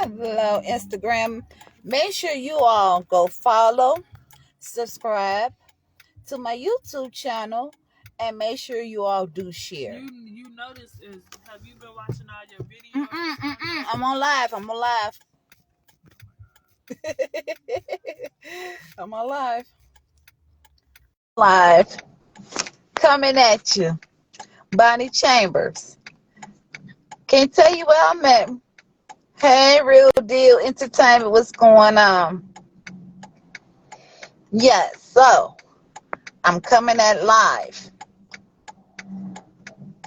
Hello, Instagram. Make sure you all go follow, subscribe to my YouTube channel, and make sure you all do share. You notice is have you been watching all your videos? I'm on live. I'm on live. I'm on live. Live. Coming at you. Bonnie Chambers. Can't tell you where I'm at. Hey, Real Deal Entertainment, what's going on? Yes, so I'm coming at live.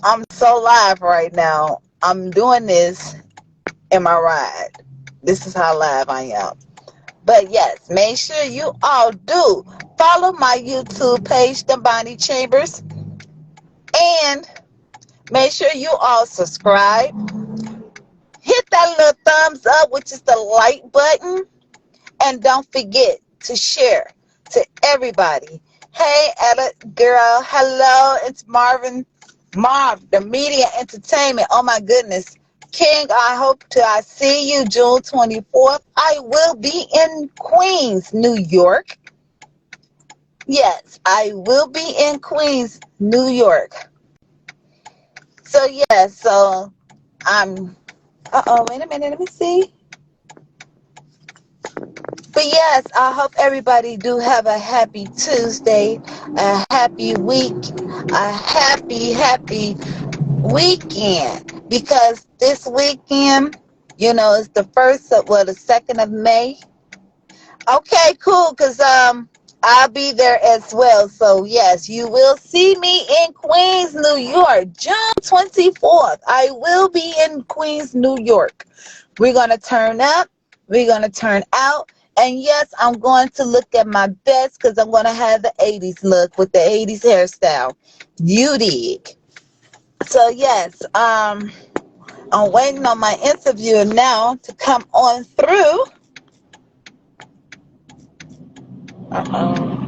I'm so live right now. I'm doing this in my ride. This is how live I am. But yes, make sure you all do follow my YouTube page, The Bonnie Chambers, and make sure you all subscribe. Hit that little thumbs up, which is the like button, and don't forget to share to everybody. Hey, Ella girl, hello, it's Marv, the media entertainment. Oh my goodness. King, I see you June 24th. I will be in Queens, New York. Yes, I will be in Queens, New York. So yeah, so I'm wait a minute, let me see. But yes, I hope everybody do have a happy Tuesday, a happy week, a happy weekend. Because this weekend, is the the 2nd of May. Okay, cool, because I'll be there as well. So yes, you will see me in Queens, New York, June 24th. I will be in Queens, New York. We're gonna turn up, we're gonna turn out. And yes, I'm going to look at my best because I'm going to have the 80s look with the 80s hairstyle. You dig. So yes, I'm waiting on my interviewer now to come on through. Uh-oh.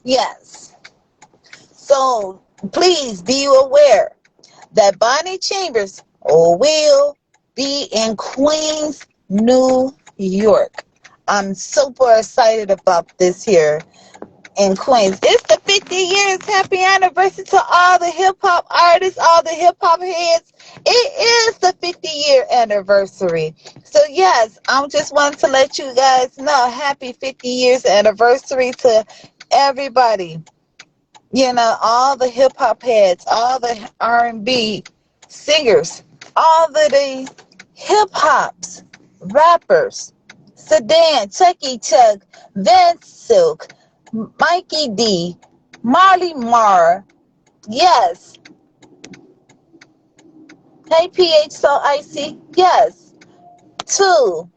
Yes. So please be aware that Bonnie Chambers will be in Queens, New York. I'm super excited about this here in Queens. It's the 50 years. Happy anniversary to all the hip hop artists, all the hip hop heads. It is the 50-year anniversary. So yes, I'm just wanting to let you guys know happy 50 years anniversary to everybody. All the hip hop heads, all the R&B singers, all the hip hops, rappers, Sedan, Chucky Chuck, Vince Silk, Mikey D, Marley Marr, yes. Hey PH So Icy, yes. To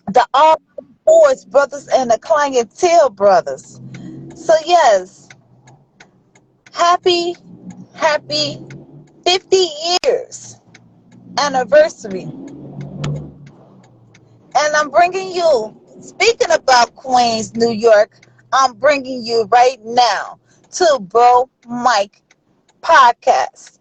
the all Force brothers and the Clientele brothers. So yes, happy 50 years anniversary. And I'm bringing you, speaking about Queens, New York, I'm bringing you right now to Bro Mike Podcast.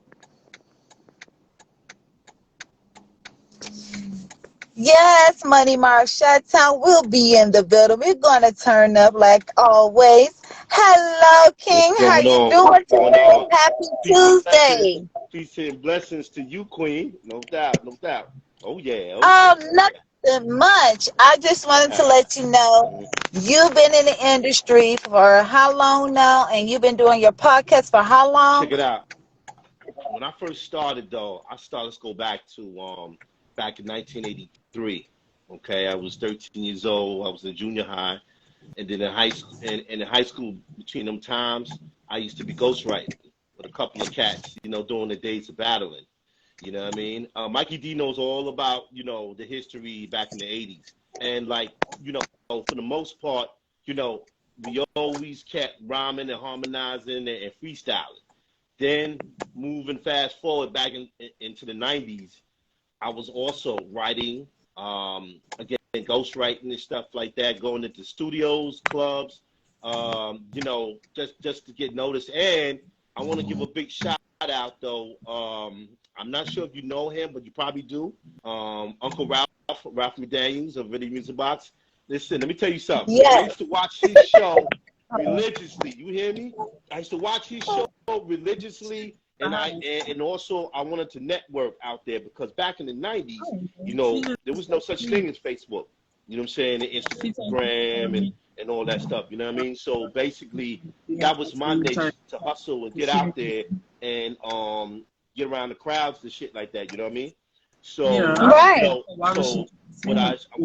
Yes, Money Mark Shot-Town will be in the building. We're going to turn up like always. Hello, King. How you doing today? Happy Tuesday. Peace and blessings to you, Queen. No doubt, no doubt. Oh, yeah. Nothing much. I just wanted to let you know you've been in the industry for how long now? And you've been doing your podcast for how long? Check it out. When I first started, though, let's go back to back in 1983. Okay, I was 13 years old. I was in junior high. And then in high school, between them times, I used to be ghostwriting with a couple of cats, during the days of battling. You know what I mean? Mikey D knows all about, the history back in the 80s. And for the most part, we always kept rhyming and harmonizing and freestyling. Then moving fast forward back into the 90s, I was also writing, again, ghostwriting and stuff like that, going into studios, clubs, just to get noticed. And I want to give a big shout out though. I'm not sure if you know him, but you probably do. Uncle Ralph McDaniels of Video Music Box. Listen, let me tell you something. I Yes. used to watch his show religiously. You hear me? I used to watch his show religiously, and also I wanted to network out there because back in the '90s, there was no such thing as Facebook. You know what I'm saying? And Instagram and all that stuff. You know what I mean? So basically, that was my niche to hustle and get out there and get around the crowds and shit like that. You know what I mean? So Right. so what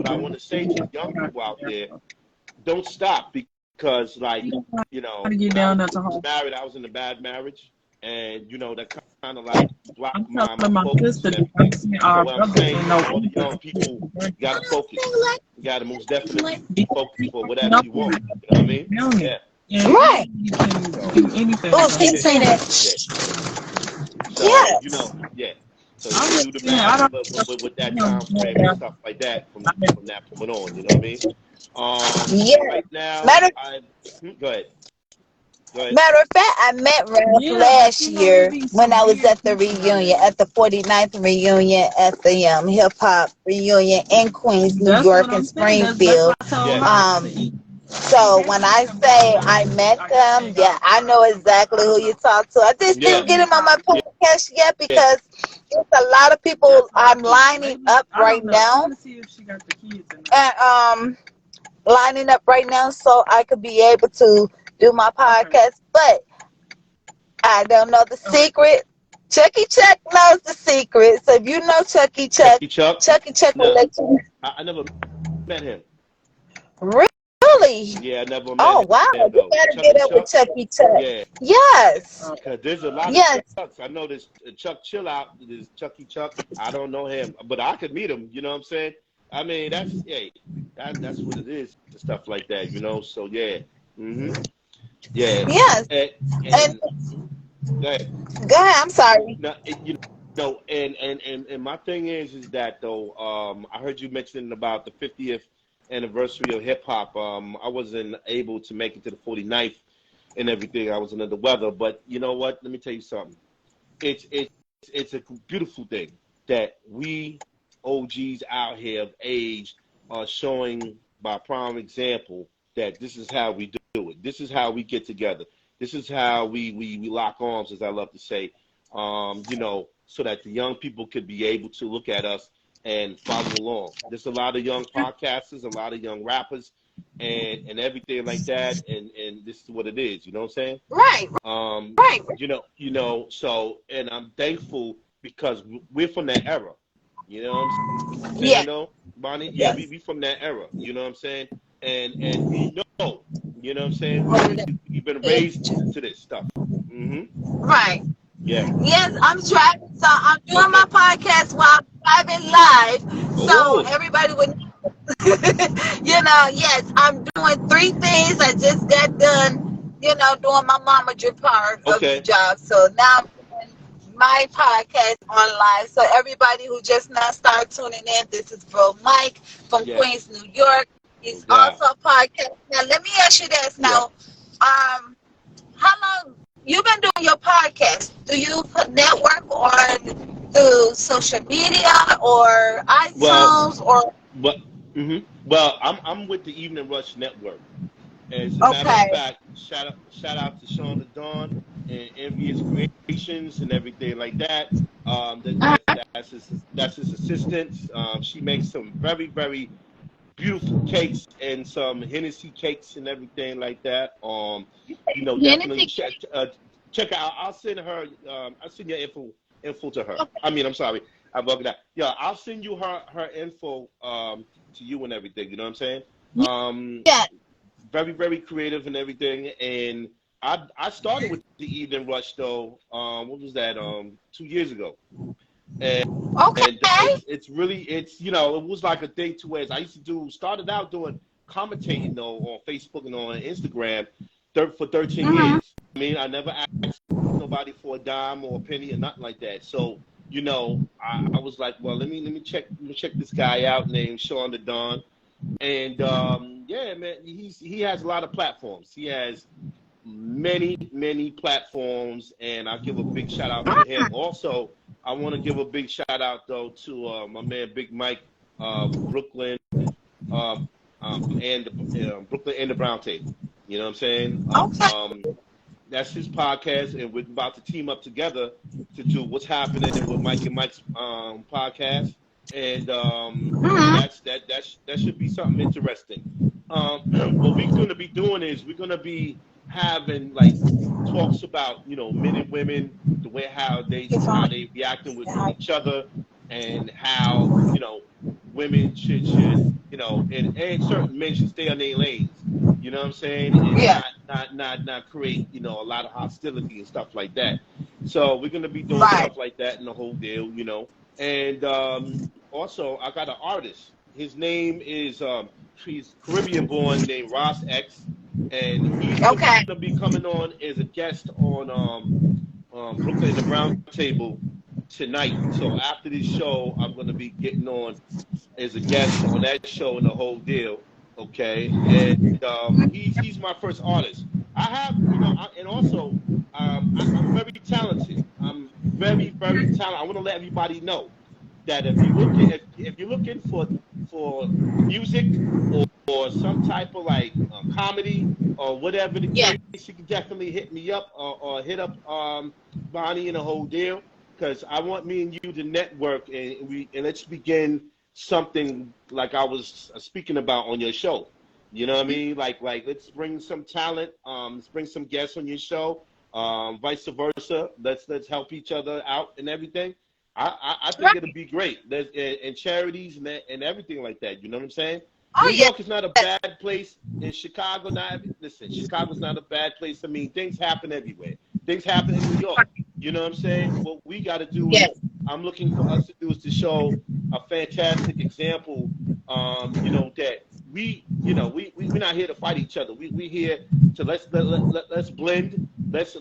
I want to say to the young people out there, don't stop because like when I was married, I was in a bad marriage, and that kind of like blocked my focus. So what I'm saying to all the young people, you got to focus. You got to most definitely focus for whatever you want. You know what I mean? Yeah. Right. Oh, keep saying that. So Yes. So you can do the math, but with that time frame and stuff like that from that point on. You know what I mean? Yeah. Right now, go ahead. Matter of fact, I met Ralph last year when I was at the reunion, at the 49th reunion, at the hip hop reunion in Queens, New York, and Springfield. So when I say I met them, yeah, I know exactly who you talk to. I just didn't get him on my podcast yet because there's a lot of people I'm lining up right now, and lining up right now so I could be able to do my podcast. But I don't know the secret. Chucky Chuck knows the secret. So if you know Chucky Chuck will let you. I never met him. Really? Yeah, I never met him. Oh wow! You gotta get up with Chucky Chuck. Yeah. Yes. Because there's a lot of Chucks. I know this Chuck Chill Out. There's Chucky Chuck. I don't know him, but I could meet him. You know what I'm saying? I mean, that's what it is and stuff like that. So yeah. Yeah. Yes. And go ahead. Go ahead. I'm sorry. No, and my thing is that though, I heard you mentioning about the 50th anniversary of hip hop. I wasn't able to make it to the 49th and everything. I was under the weather, but you know what? Let me tell you something. It's a beautiful thing that we OGs out here of age are showing by prime example that this is how we do it. This is how we get together. This is how we lock arms, as I love to say, so that the young people could be able to look at us and follow along. There's a lot of young podcasters, a lot of young rappers, and everything like that, and this is what it is. You know what I'm saying? Right. Right. So, and I'm thankful because we're from that era. You know what I'm saying? Yeah. Bonnie? Yeah, we from that era. You know what I'm saying? And we know, you know what I'm saying? We've been raised to this stuff. Right. Yeah. Yes, I'm driving. So I'm doing my podcast while I'm driving live. So everybody would yes, I'm doing 3 things. I just got done, doing my momager part of the job. So now I'm doing my podcast online. So everybody who just now started tuning in, this is Bro Mike from Queens, New York. He's also a podcast. Now let me ask you this now. How long you've been doing your podcast? Do you network on through social media or iTunes Well, I'm with the Evening Rush Network. As a matter of fact, shout out to Sean the Dawn and Envious Creations and everything like that. That's his assistant. She makes some very, very beautiful cakes and some Hennessy cakes and everything like that. Definitely check out. I'll send her. I'll send your info to her. I mean, I'm sorry, I bugged out. Yeah, I'll send you her info to you and everything. You know what I'm saying? Very, very creative and everything. And I started with the Evening Rush though. What was that? 2 years ago. And it's really it was like a thing two ways. I used to started out doing commentating though on Facebook and on Instagram for 13 years. I mean, I never asked nobody for a dime or a penny or nothing like that. So I was like, well, let me check this guy out named Sean the Don, and man, he has a lot of platforms. He has many platforms, and I give a big shout out to him. Also, I want to give a big shout out though to my man Big Mike, Brooklyn, and Brooklyn and the Brown Table. You know what I'm saying? Okay. That's his podcast, and we're about to team up together to do what's happening with Mike and Mike's podcast, and that should be something interesting. What we're going to be doing is we're going to be having like talks about men and women, the way how they reacting with each other, and how women should and certain men should stay on their lanes. You know what I'm saying? And Yeah. not create a lot of hostility and stuff like that. So we're gonna be doing Right. stuff like that in the whole deal, And also I got an artist. His name is he's Caribbean born, named Ross X, and he's gonna be coming on as a guest on Brooklyn and the Brown Table tonight. So after this show, I'm gonna be getting on as a guest on that show and the whole deal. Okay, and he's my first artist. I have, and also I'm very talented. I'm very talented. I want to let everybody know that if you're looking for music or some type of like comedy or whatever the case, you can definitely hit me up or hit up Bonnie and the whole deal, because I want me and you to network and let's begin something like I was speaking about on your show. You know what I mean? Like let's bring some talent, let's bring some guests on your show, vice versa. Let's help each other out and everything. I think it'll be great. And charities and everything like that. You know what I'm saying? New York is not a bad place. In Chicago, Chicago's not a bad place. I mean, things happen everywhere. Things happen in New York. You know what I'm saying? What we got to do is, I'm looking for us to do is to show a fantastic example. That we're not here to fight each other. We here to let's blend. Let's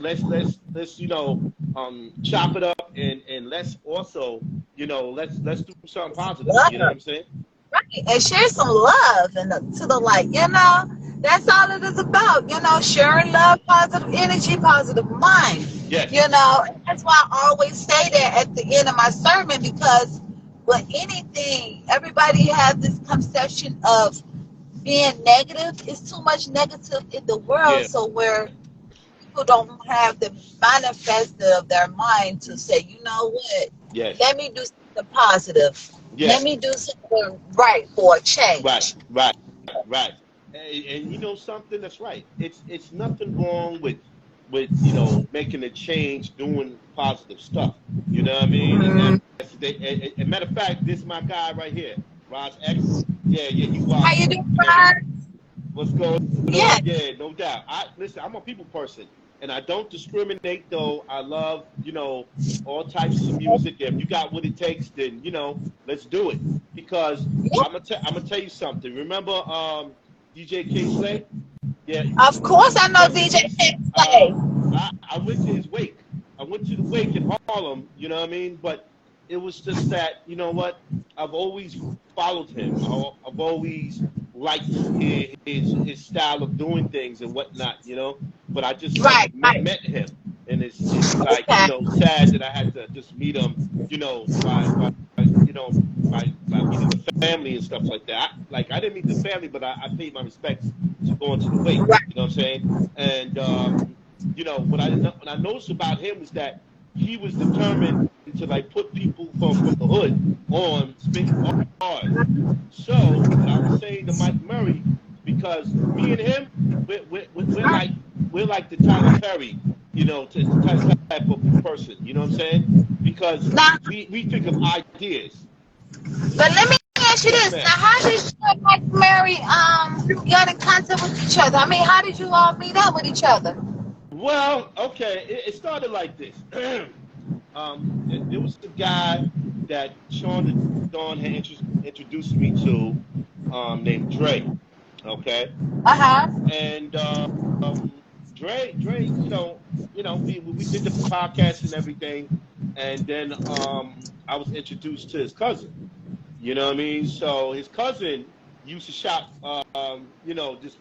chop it up and let's also let's do something positive. You know what I'm saying? Right, and share some love to the light. That's all it is about. Sharing love, positive energy, positive mind. Yes. That's why I always say that at the end of my sermon, because with anything, everybody has this conception of being negative. It's too much negative in the world, so where people don't have the manifesto of their mind to say, you know what? Yes. Let me do something positive. Yes. Let me do something right for a change. Right. And you know something, that's right. It's nothing wrong with making a change, doing positive stuff. You know what I mean? Mm-hmm. And matter of fact, this is my guy right here, Ross X. Yeah, you watch. How you doing, Ross? What's going on? Yeah. Yeah, no doubt. Listen, I'm a people person, and I don't discriminate, though. I love, all types of music. If you got what it takes, then, let's do it. Because I'm gonna tell you something. Remember DJ K. Slay? Yeah. Of course I know DJ K. Slay. I went to his wake. I went to the wake in Harlem, you know what I mean? But it was just that, you know what? I've always followed him. I've always liked his style of doing things and whatnot, But I just met him, and it's like sad that I had to just meet him, by meeting the family and stuff like that. I didn't meet the family, but I paid my respects to going to the wake. You know what I'm saying? And what I noticed about him was that he was determined to put people from the hood on spitting bars. So what I was saying to Mike Murray, because me and him, we're like the Tyler Perry, type of person. You know what I'm saying? Because we think of ideas. But let me ask you this: now, how did you and Mike Murray get in contact with each other? I mean, how did you all meet up with each other? Well, okay, it started like this. There was a guy that Sean the Don had introduced me to, named Dre. Okay. And Dre, we did the podcast and everything, and then I was introduced to his cousin. You know what I mean? So his cousin used to shop, this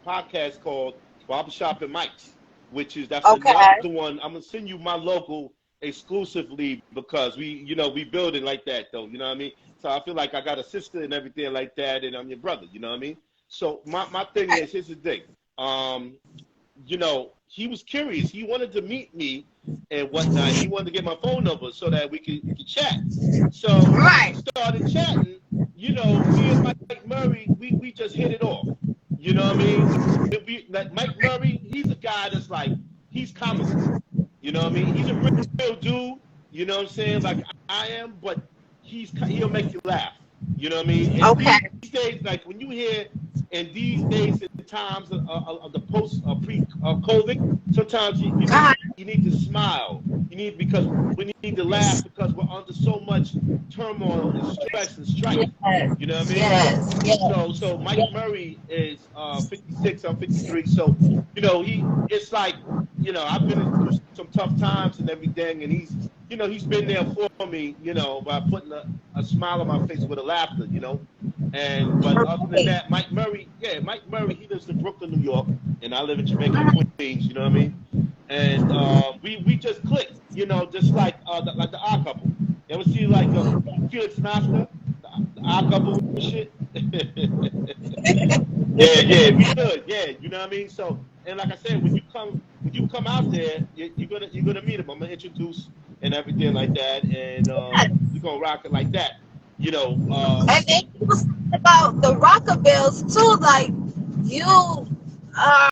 podcast called Barbershop and Mike's. which is that's another Okay. one. I'm gonna send you my local exclusively because we build it like that though. You know what I mean? So I feel like I got a sister and everything like that, and I'm your brother. You know what I mean? So my thing is, here's the thing. He was curious. He wanted to meet me and whatnot. He wanted to get my phone number so that we could chat. So when we Right. started chatting, me and Mike Murray, we just hit it off. You know what I mean? Like Mike Murray, he's a guy that's like, he's comical. You know what I mean? He's a real dude. You know what I'm saying? Like I am, but he'll make you laugh. You know what I mean? And Okay. these days, like when you hear in these days and times of the post pre-COVID, sometimes Uh-huh. you need to smile. You need because we need to laugh because we're under so much turmoil and stress and strife. Yes. You know what I mean? Yes. So Mike Murray is 56. I'm 53. So it's like I've been through some tough times and everything, and he's been there for me, by putting a smile on my face with a laughter, but other than Right. that, Mike Murray, he lives in Brooklyn, New York, and I live in Jamaica, Queens. You know what I mean? And we just clicked, just like the odd couple. You ever see like Felix and Oscar, the odd couple and shit? Yeah, we good. Yeah, you know what I mean. So, and like I said, when you come out there, you're gonna meet him. I'm gonna introduce and everything like that, and we're gonna rock it like that. You know, uh, And then you was talking about the Rockabills too, like you now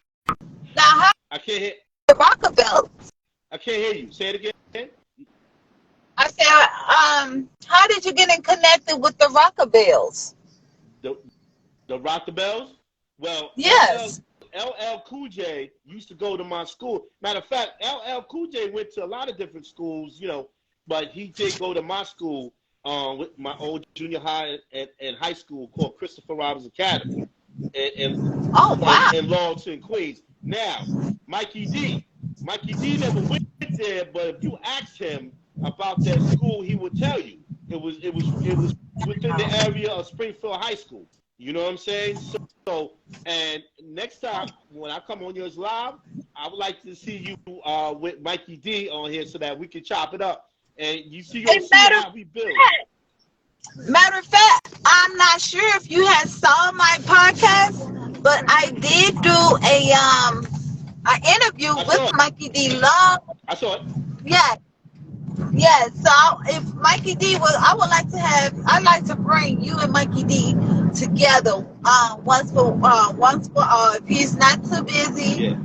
how I can't hear. the Rockabills. I can't hear you. Say it again. I said, how did you get in connected with the Rockabills? The the Rock the Bells. Well, Yes. LL Cool J used to go to my school. Matter of fact, LL Cool J went to a lot of different schools, but he did go to my school, with my old junior high and high school called Christopher Robbins Academy in, Oh wow. in Lawton, Queens. Now, Mikey D. Mikey D never went there, but if you asked him about that school, he would tell you. It was within the area of Springfield High School. You know what I'm saying? So and next time when I come on yours live, I would like to see you with Mikey D on here so that we can chop it up. And you'll And see how we build. matter of fact, I'm not sure if you had saw my podcast, but I did do an interview I with saw it. Mikey D. Love. I saw it. Yeah, yeah. So if Mikey D was, I'd like to bring you and Mikey D together. Once for all. If he's not too busy,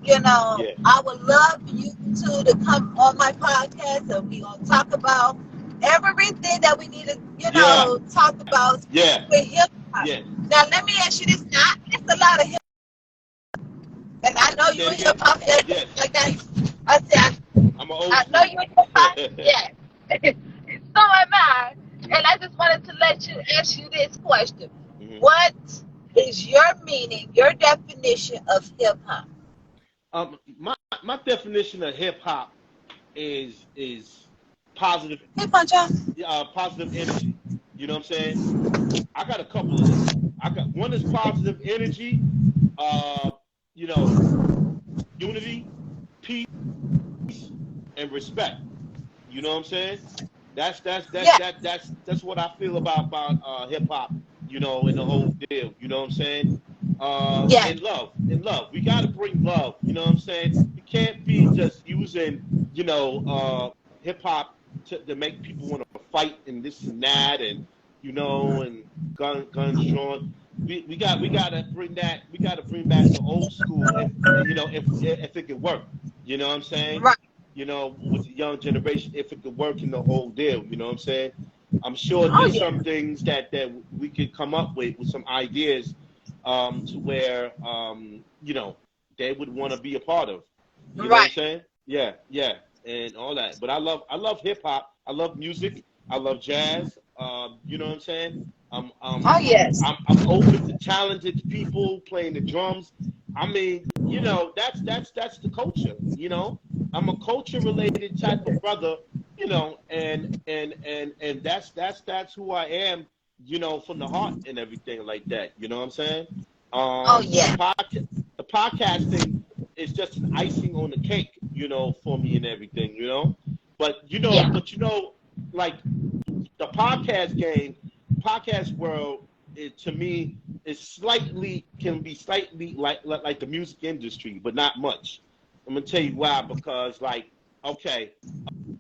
Yeah, yeah, I would love for you two to come on my podcast, and we gonna talk about everything that we need to, yeah, talk about yeah, with hip hop. yeah. Now let me ask you this: now it's a lot of hip, and I know Say you it in hip again. hop Yes, like that. I said I'm an old I know school. you in hip hop. Yeah. So am I. And I just wanted to ask you this question: Mhm. what is your meaning, your definition of hip hop? My definition of hip hop is positive Hey, Pancho. positive energy. You know what I'm saying? I got a couple of them. I got one is positive energy, uh, you know, unity, peace, and respect. You know what I'm saying? Yeah. That's what I feel about hip hop. In the whole deal. You know what I'm saying? Yeah. And love, we got to bring love. You know what I'm saying? We can't be just using hip hop to make people want to fight and this and that and guns drawn. We got to bring that. We got to bring back the old school if it can work. You know what I'm saying? Right. With the young generation, if it could work in the whole deal, you know what I'm saying? I'm sure Oh there's yeah. some things that we could come up with some ideas to where they would want to be a part of. You know what I'm Right. saying? Yeah, yeah, and all that. But I love hip hop. I love music. I love jazz. You know what I'm saying? I'm um Oh I'm yes. I'm I'm open to talented people playing the drums. I mean, that's the culture. I'm a culture related type of brother. And that's who I am. From the heart and everything like that. You know what I'm saying? Oh The yeah. podcast, the podcasting. it's just an icing on the cake, for me and everything. But Yeah. like the podcast game, podcast world, to me, can be slightly like the music industry, but not much. I'm gonna tell you why. Because okay,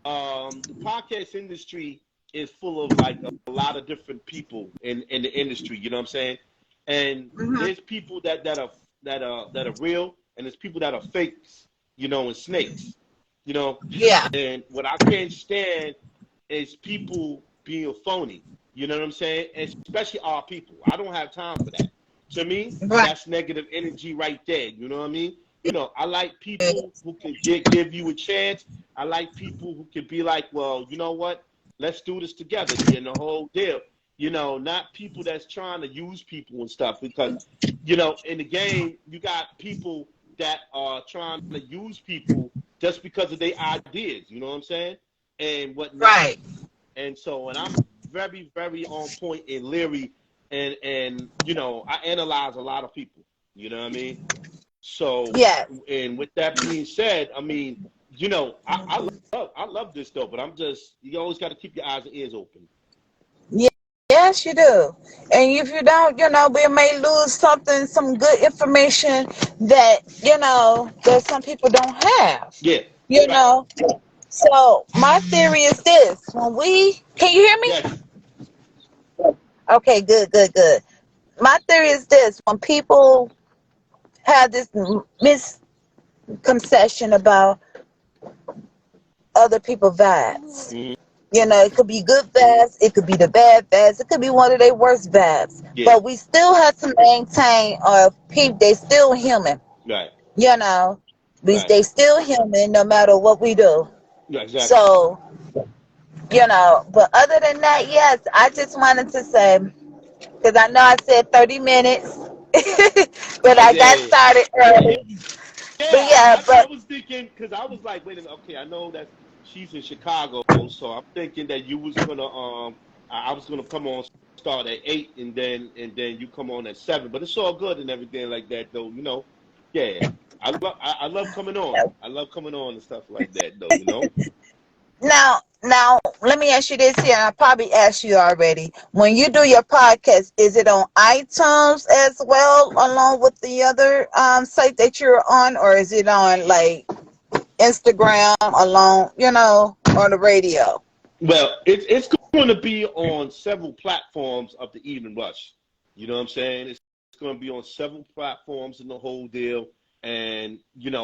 the podcast industry is full of like a lot of different people in the industry. You know what I'm saying? And Hmm. there's people that are real, and there's people that are fakes. And snakes. You know, Yeah. and what I can't stand is people being phony. You know what I'm saying? Especially our people. I don't have time for that. To me, Right. that's negative energy right there. You know what I mean? I like people who can give you a chance. I like people who can be like, well, you know what? Let's do this together. And the whole deal. Not people that's trying to use people and stuff. Because, in the game, you got people that are trying to use people just because of their ideas. You know what I'm saying? And whatnot. Right. And I'm very, very on point and leery, and I analyze a lot of people. You know what I mean? So, Yes. and with that being said, I mean, I love this though, but you always got to keep your eyes and ears open. Yeah. Yes, you do. And if you don't, we may lose something, some good information that, that some people don't have. Yeah, You right. know. So my theory is this: can you hear me? Yes. Okay, good, good, good. My theory is this: when people have this misconception about other people's vibes. Hmm. It could be good vibes, it could be the bad vibes, it could be one of their worst vibes. Yeah. But we still have to maintain our people. They still human. Right. You know, Right. they still human no matter what we do. Yeah. Exactly. So, but other than that, yes, I just wanted to say, because I know I said 30 minutes, but I got Yeah. started Yeah. early. But Yeah. yeah, I but was thinking because I was like, wait a minute. Okay, I know that she's in Chicago, so I'm thinking that you was gonna I was gonna come on start at 8 and then you come on at 7. But it's all good and everything like that though. Yeah. I love coming on. I love coming on and stuff like that though. now, let me ask you this here. I probably asked you already. When you do your podcast, is it on iTunes as well, along with the other site that you're on, or is it on like Instagram, along, on the radio? Well, it's going to be on several platforms of the Evening Rush. You know what I'm saying? It's going to be on several platforms in the whole deal. And the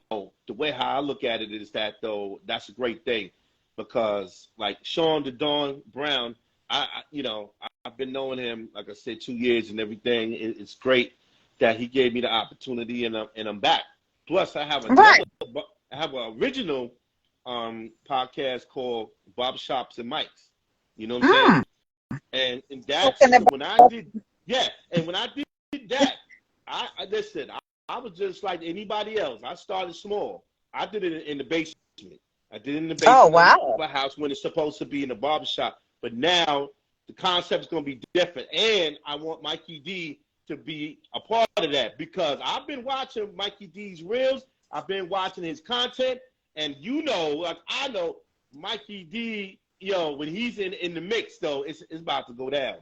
way how I look at it is that though that's a great thing because like Sean the Dawn Brown, I've been knowing him like I said 2 years and everything. It's great that he gave me the opportunity and I'm back. Plus, Right. I have an original podcast called Barbershops and Mics. You know what I'm saying? Mm. And Talking that's about. when I did, yeah. And when I did that, I listen. I was just like anybody else. I started small. I did it in the basement. I did it in the Oh, basement of wow. a house when it's supposed to be in the barbershop. But now the concept is going to be different, and I want Mikey D to be a part of that because I've been watching Mikey D's reels. I've been watching his content, and like I know, Mikey D, when he's in the mix, though, it's about to go down.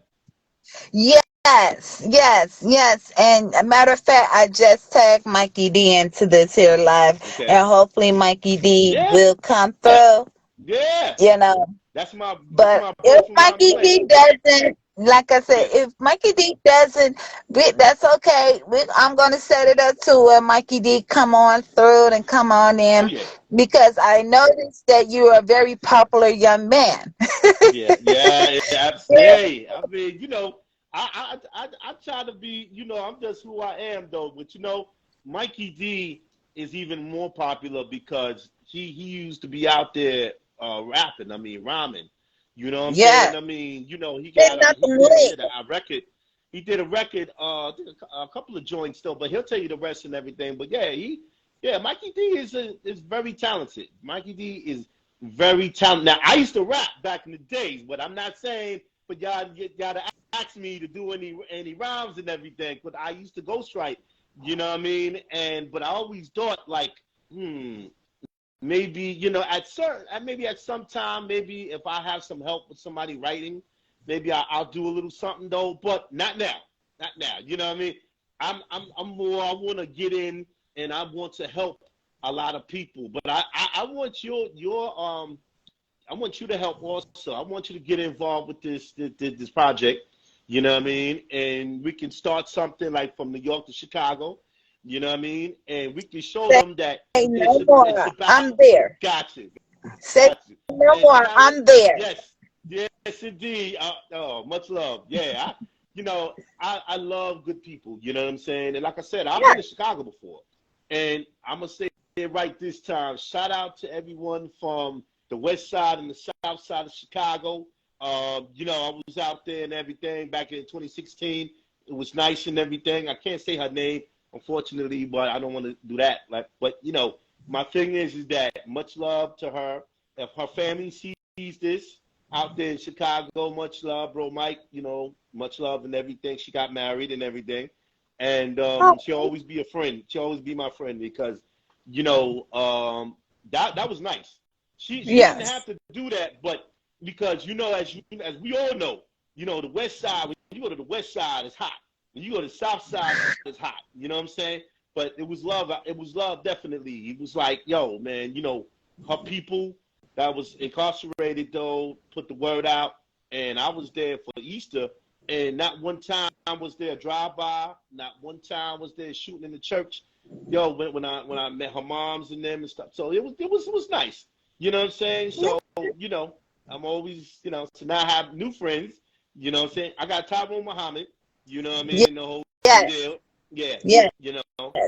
Yes, yes, yes. And a matter of fact, I just tagged Mikey D into this here live, Okay. and hopefully Mikey D Yeah. will come through. Yeah. You know. That's But my boy if from Round Mikey Plant. D doesn't, like I said, Yeah. if Mikey D doesn't, that's okay. I'm gonna set it up to where Mikey D come on through and come on Oh in, yeah. because I noticed that you are a very popular young man. Yeah. Yeah. Yeah. I mean, I try to be, I'm just who I am though. But Mikey D is even more popular because he used to be out there rapping. I mean, rhyming. You know what I'm Yeah, saying? I mean, there's nothing late. a record. He did a record, I think a couple of joints still, but he'll tell you the rest and everything. But yeah, Mikey D is very talented. Mikey D is very talented. Now, I used to rap back in the days, but I'm not saying for y'all to ask me to do any rhymes and everything. But I used to ghostwrite You know what I mean? And but I always thought like, maybe maybe at some time, maybe if I have some help with somebody writing, maybe I'll do a little something though. But not now, not now. You know what I mean? I'm more. I want to get in and I want to help a lot of people. But I want your I want you to help also. I want you to get involved with this project. You know what I mean? And we can start something like from New York to Chicago. You know what I mean? And we can show them that Say it's no it's more. about I'm there. gotcha, Say gotcha. no And more. Tyrone, I'm there. yes, yes indeed. Oh, much love. Yeah, I love good people. You know what I'm saying? And like I said, I've been Yeah. to Chicago before, and I'm gonna say it right this time. Shout out to everyone from the West Side and the South Side of Chicago. I was out there and everything back in 2016. It was nice and everything. I can't say her name, unfortunately, but I don't want to do that. Like, but my thing is that much love to her. If her family sees this out there in Chicago, much love, bro, Mike. Much love and everything. She got married and everything, and Oh, she'll always be a friend. She'll always be my friend because, that was nice. She didn't yes. have to do that, but because as we all know, the West Side. When you go to the West Side, it's hot. When you go to the South Side, it's hot. You know what I'm saying? But it was love. It was love, definitely. It was like, yo, man, her people that was incarcerated though put the word out, and I was there for Easter, and not one time was there a drive by. Not one time was there shooting in the church. Yo, when I met her moms and them and stuff, so it was nice. You know what I'm saying? So I'm always so now I have new friends. You know what I'm saying? I got Tyrone Muhammad. You know what I Yes. mean? The whole Yes. deal. Yeah. Yes. You know. He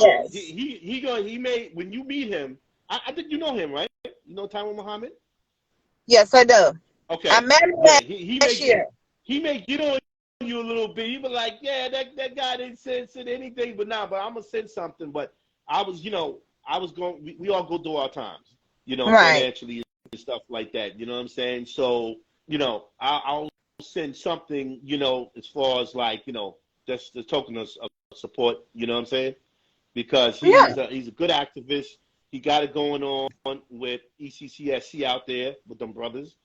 Yes. he made when you meet him. I think you know him, right? You know Tyrone Muhammad? Yes, I do. I Okay. met him Yeah. He last may year. he may get on you a little bit. He be like, yeah, that guy didn't send anything, but nah, but I'm gonna send something. But I was going. We all go through our times, Right. financially and stuff like that. You know what I'm saying? So I'll send something, as far as like, just the token of support. You know what I'm saying? Because Yeah. he's a good activist. He got it going on with ECCSC out there with them brothers.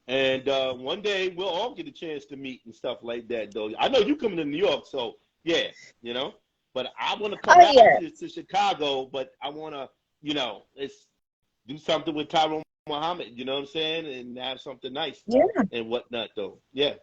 And one day we'll all get a chance to meet and stuff like that, though. I know you coming to New York, so yeah, you know. But I want to come Oh, back yes. to Chicago, but I want to, let's do something with Tyrone Muhammad. You know what I'm saying, and have something nice Yeah. and whatnot, though. Yeah.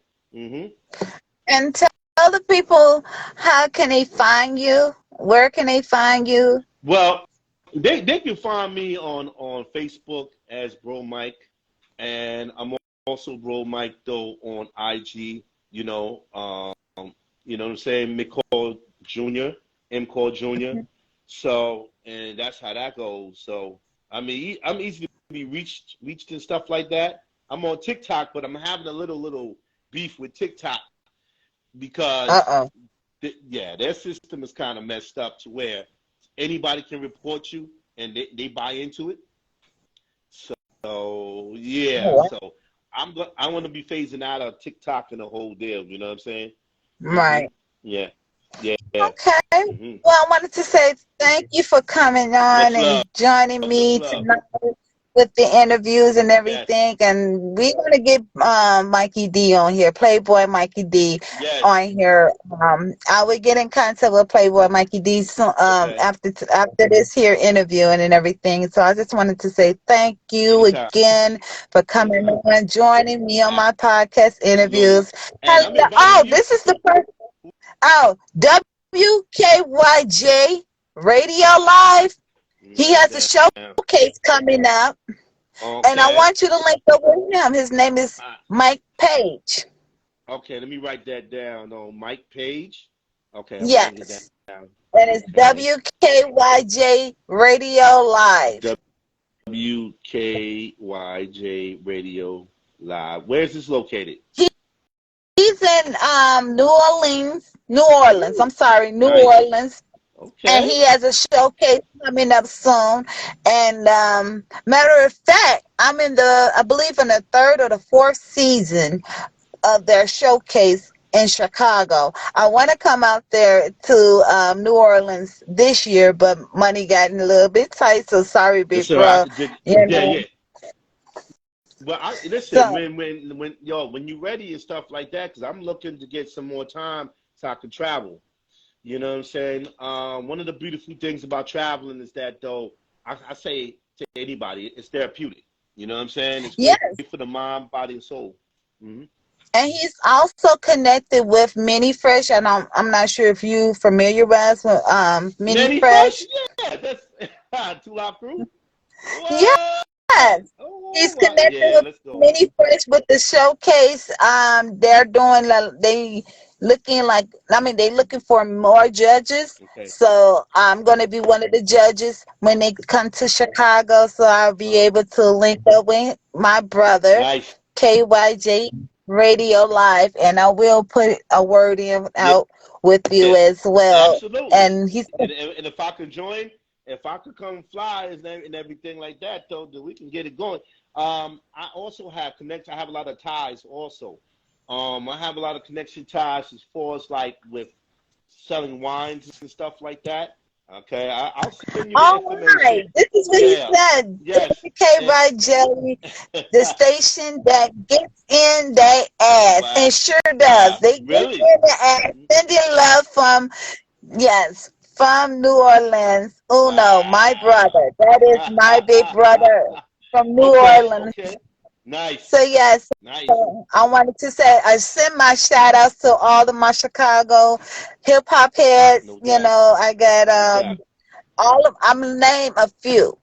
And tell the people how can they find you? Where can they find you? Well, they can find me on Facebook as Bro Mike, and I'm also Bro Mike though on IG. You know what I'm saying? McCall Jr. M. Call Jr. So, and that's how that goes. So, I mean, I'm easy to be reached and stuff like that. I'm on TikTok, but I'm having a little beef with TikTok because, Uh-oh. yeah, their system is kind of messed up to where anybody can report you and they buy into it. So, yeah, Oh, so I want to be phasing out of TikTok and the whole deal. You know what I'm saying? right. Yeah, yeah. Okay. hmm Well, I wanted to say thank you for coming on Much love. and joining Much me love. tonight with the interviews and Yes. everything. And we're going to get Mikey D on here, Playboy Mikey D Yes. on here. I will get in contact with Playboy Mikey D Okay. after this here interviewing and everything. So I just wanted to say thank you Anytime. again for coming Anytime. on, joining me on my podcast Absolutely. interviews. And I'm Hello. inviting Oh, you. this is the first. Oh, WKYJ Radio Live. He Write has a that down. showcase coming up, and I Okay. want you to link up with him. His name is Uh, Mike Page. okay. Let me write that down on Mike Page. Okay. I'm writing it Yes, down. and it's Okay. WKYJ Radio Live. WKYJ Radio Live. Where is this located? He, he's in New Orleans. New Orleans. Ooh, I'm sorry, New nice. Orleans. And Okay. he has a showcase coming up soon. And matter of fact, I believe in the third or the fourth season of their showcase in Chicago. I want to come out there to New Orleans this year, but money got a little bit tight. So sorry, big Listen, I bro. could dig. You Yeah, know. yeah. Well, listen, So when you ready and stuff like that, because I'm looking to get some more time so I can travel. You know what I'm saying? One of the beautiful things about traveling is that, though, I say to anybody, it's therapeutic. You know what I'm saying? It's great yes, for the mind, body, and soul. Hmm. and he's also connected with Mini Fresh, and I'm not sure if you familiar with Mini Manny Fresh, Fresh. yeah, that's Two Live Crew. What? Yes, Oh, he's wow. connected Yeah, with let's go. Mini Fresh with the showcase. They're doing they looking like they looking for more judges. Okay. So I'm gonna be one of the judges when they come to Chicago. So I'll be Uh, able to link up with my brother nice. KYJ Radio Live, and I will put a word in Yeah, out with you as well. absolutely. And he's And if I could join, if I could come fly and everything like that, though, then we can get it going. I also have connections. I have a lot of ties also. I have a lot of connection ties as far as like with selling wines and stuff like that. Okay, I'll send you the all information. right. This is what he Yeah, said. This yes. is K And, by Jelly, the station that gets in their ass, wow, and sure does. They get really? in the ass, sending love from yes, from New Orleans. Uno, my Wow. brother. That is my big brother from New Okay, Orleans. okay. Nice, So yes, nice. so I wanted to say I send my shout outs to all of my Chicago hip hop heads. No You doubt, know, I got no doubt. all of I'm gonna name a few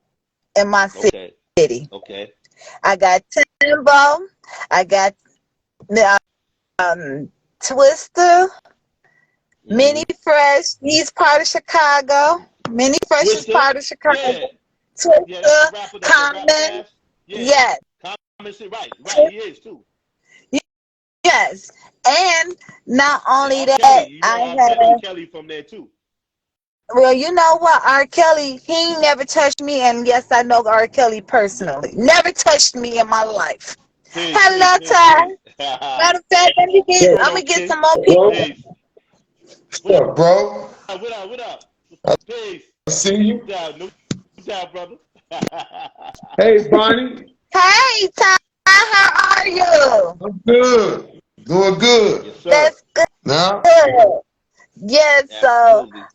in my Okay, city. okay. I got Timbo, I got um Twister, Mini Hmm. Fresh, he's part of Chicago. Mini Fresh is Twister, part of Chicago. yeah, yeah. That's the Twister, rapper that rap Common, fast. Yeah, yes, Common said right, right. He is too. yes. And not And only R. Kelly, that, you know I R. have Kelly from there too. well, you know what, R. Kelly, he ain't never touched me, and yes, I know R. Kelly personally. Never touched me in my life. Peace, peace, Hello, peace, Ty. peace. Matter of fact, What's Going I'm on, gonna get King? some more people. Peace. What up, bro? up? What up? What up? Peace. I see you. No doubt, brother. Hey, Bonnie. Hey, Ty, how are you? I'm good. Doing good. Yes, sir. That's good. Now, Yes, so Absolutely.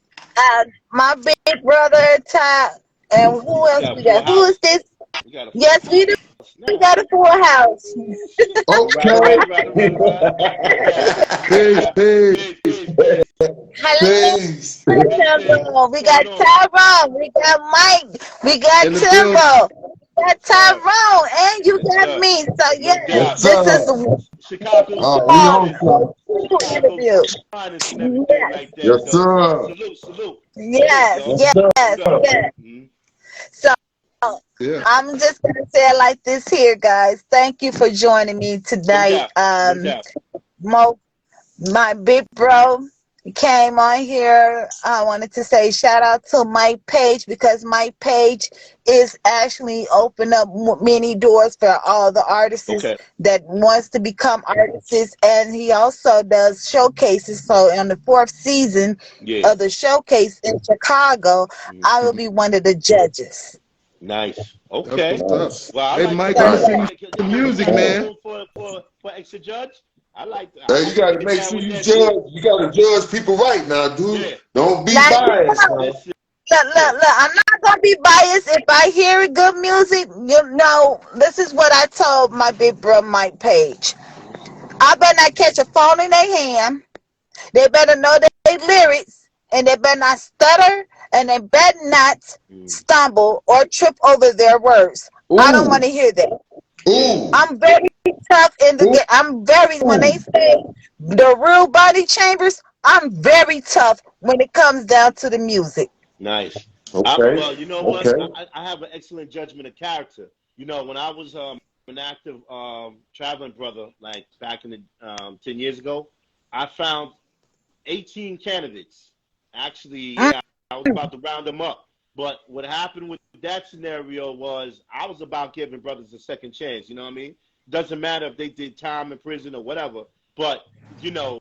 my big brother Ty, and who We else got a we full got? Who is house. this? We got a full Yes, we do. house. We Nice. got a full house. Right, okay. right, right, right, right. Peace, Peace, peace, peace, peace. Hello, peace. Right, peace. Timbo. We What's got going on? Tyrone. We got Mike. We got In the building. Timbo. We got Yes, sir. Tyrone, and you Yes, got sir. me. So No yes, doubt. Yes, this is sir. Chicago's We called on finest. time. an Chicago's interview. finest and everything Yes, like that, Yes, though. sir. Salute, salute, salute, yes, y'all. Yes, sir. yes, Word up. yes. Mhm. So Yeah. I'm just gonna say it like this here, guys. Thank you for joining me No tonight. doubt. No doubt. Mo, my big bro came on here. I wanted to say shout out to Mike Page because Mike Page is actually open up many doors for all the artists Okay. that wants to become artists, and he also does showcases. So on the fourth season Yeah. of the showcase in Chicago, Mhm. I will be one of the judges. Nice. That's Okay. what's up. Well, I Hey, like Mike, that. let I me So like see that. yeah. some You music, got any man. room for extra judge? I Now, you like to got to get make down sure with you that too. judge. You got to judge people right now, dude. Yeah. Don't be Now you biased know. now. Listen. Look. I'm not gonna be biased. If I hear good music, you know, this is what I told my big bro Mike Page. Mhm. I better not catch a phone in their hand. They better know their lyrics, and they better not stutter, and they better not Mm. stumble or trip over their words. I don't want Ooh, to hear that. Yeah. ooh, I'm very tough in the ooh. game. I'm very when they say the real body chambers. I'm very tough when it comes down to the music. Nice. Okay, Well, you know what? okay. I have an excellent judgment of character. You know, when I was an active traveling brother, like back in the 10 years ago, I found 18 candidates. Actually, yeah, I was about to round them up. But what happened with that scenario was I was about giving brothers a second chance. You know what I mean? Doesn't matter if they did time in prison or whatever. But you know,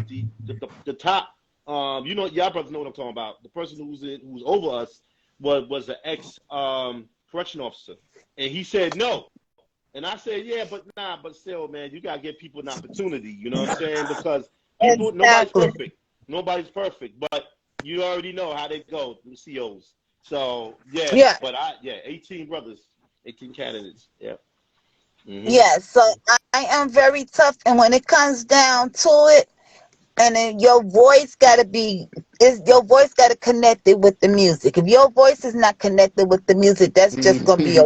the top. You know, y'all brothers know what I'm talking about. The person who was over us was an ex correction officer, and he said no. And I said, yeah, but still, man, you gotta give people an opportunity. You know what I'm saying? Because people, Exactly. nobody's perfect, but you already know how they go, the COs. So yeah, Yeah. but 18 brothers, 18 candidates. Yeah. Mm-hmm. Yeah. So I am very tough, and when it comes down to it, and then your voice got to connect it with the music. If your voice is not connected with the music, that's just gonna be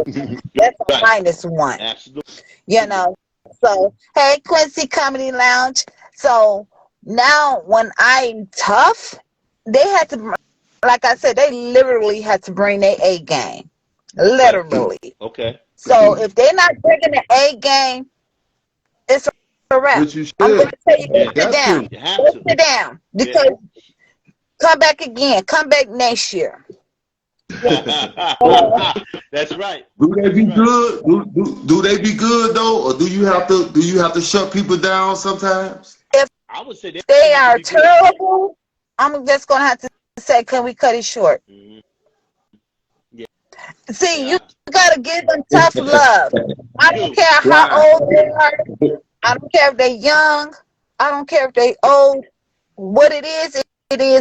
that's a Right. -1. Absolutely. You know. So hey, Quincy Comedy Lounge. So now when I'm tough, they had to, like I said, they literally had to bring their A game, Okay. literally. Okay. So if they're not bringing the A game, it's a wrap. But you I'm going should. to tell you, Yeah. go sit Got down. to. You have Go to. sit down. Yeah. Because come back again. Come back next year. That's right. Do they That's be right. good? Do they be good though, or do you have to shut people down sometimes? If I would say they they have to are be good. terrible, I'm just going to have to say, can we cut it short? Mm-hmm. Yeah. See, you Yeah. got to give them tough love. I don't You care how Right. old they are. I don't care if they're young. I don't care if they old. What it is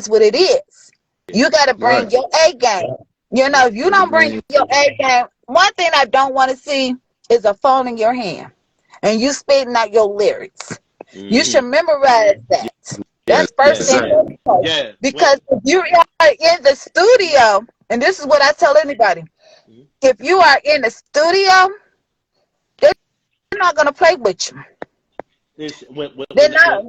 what it is. do. You got to Right. bring your A game. You know, Yeah. if you don't bring your A game, one thing I don't want to see is a phone in your hand and you spitting out your lyrics. You Mm-hmm. should memorize that. Yeah. That's first Yeah. and Exactly. foremost. Yeah. Because if you are in the studio, and this is what I tell anybody, Mhm. if you are in the studio, they're not gonna play with you. This They're not.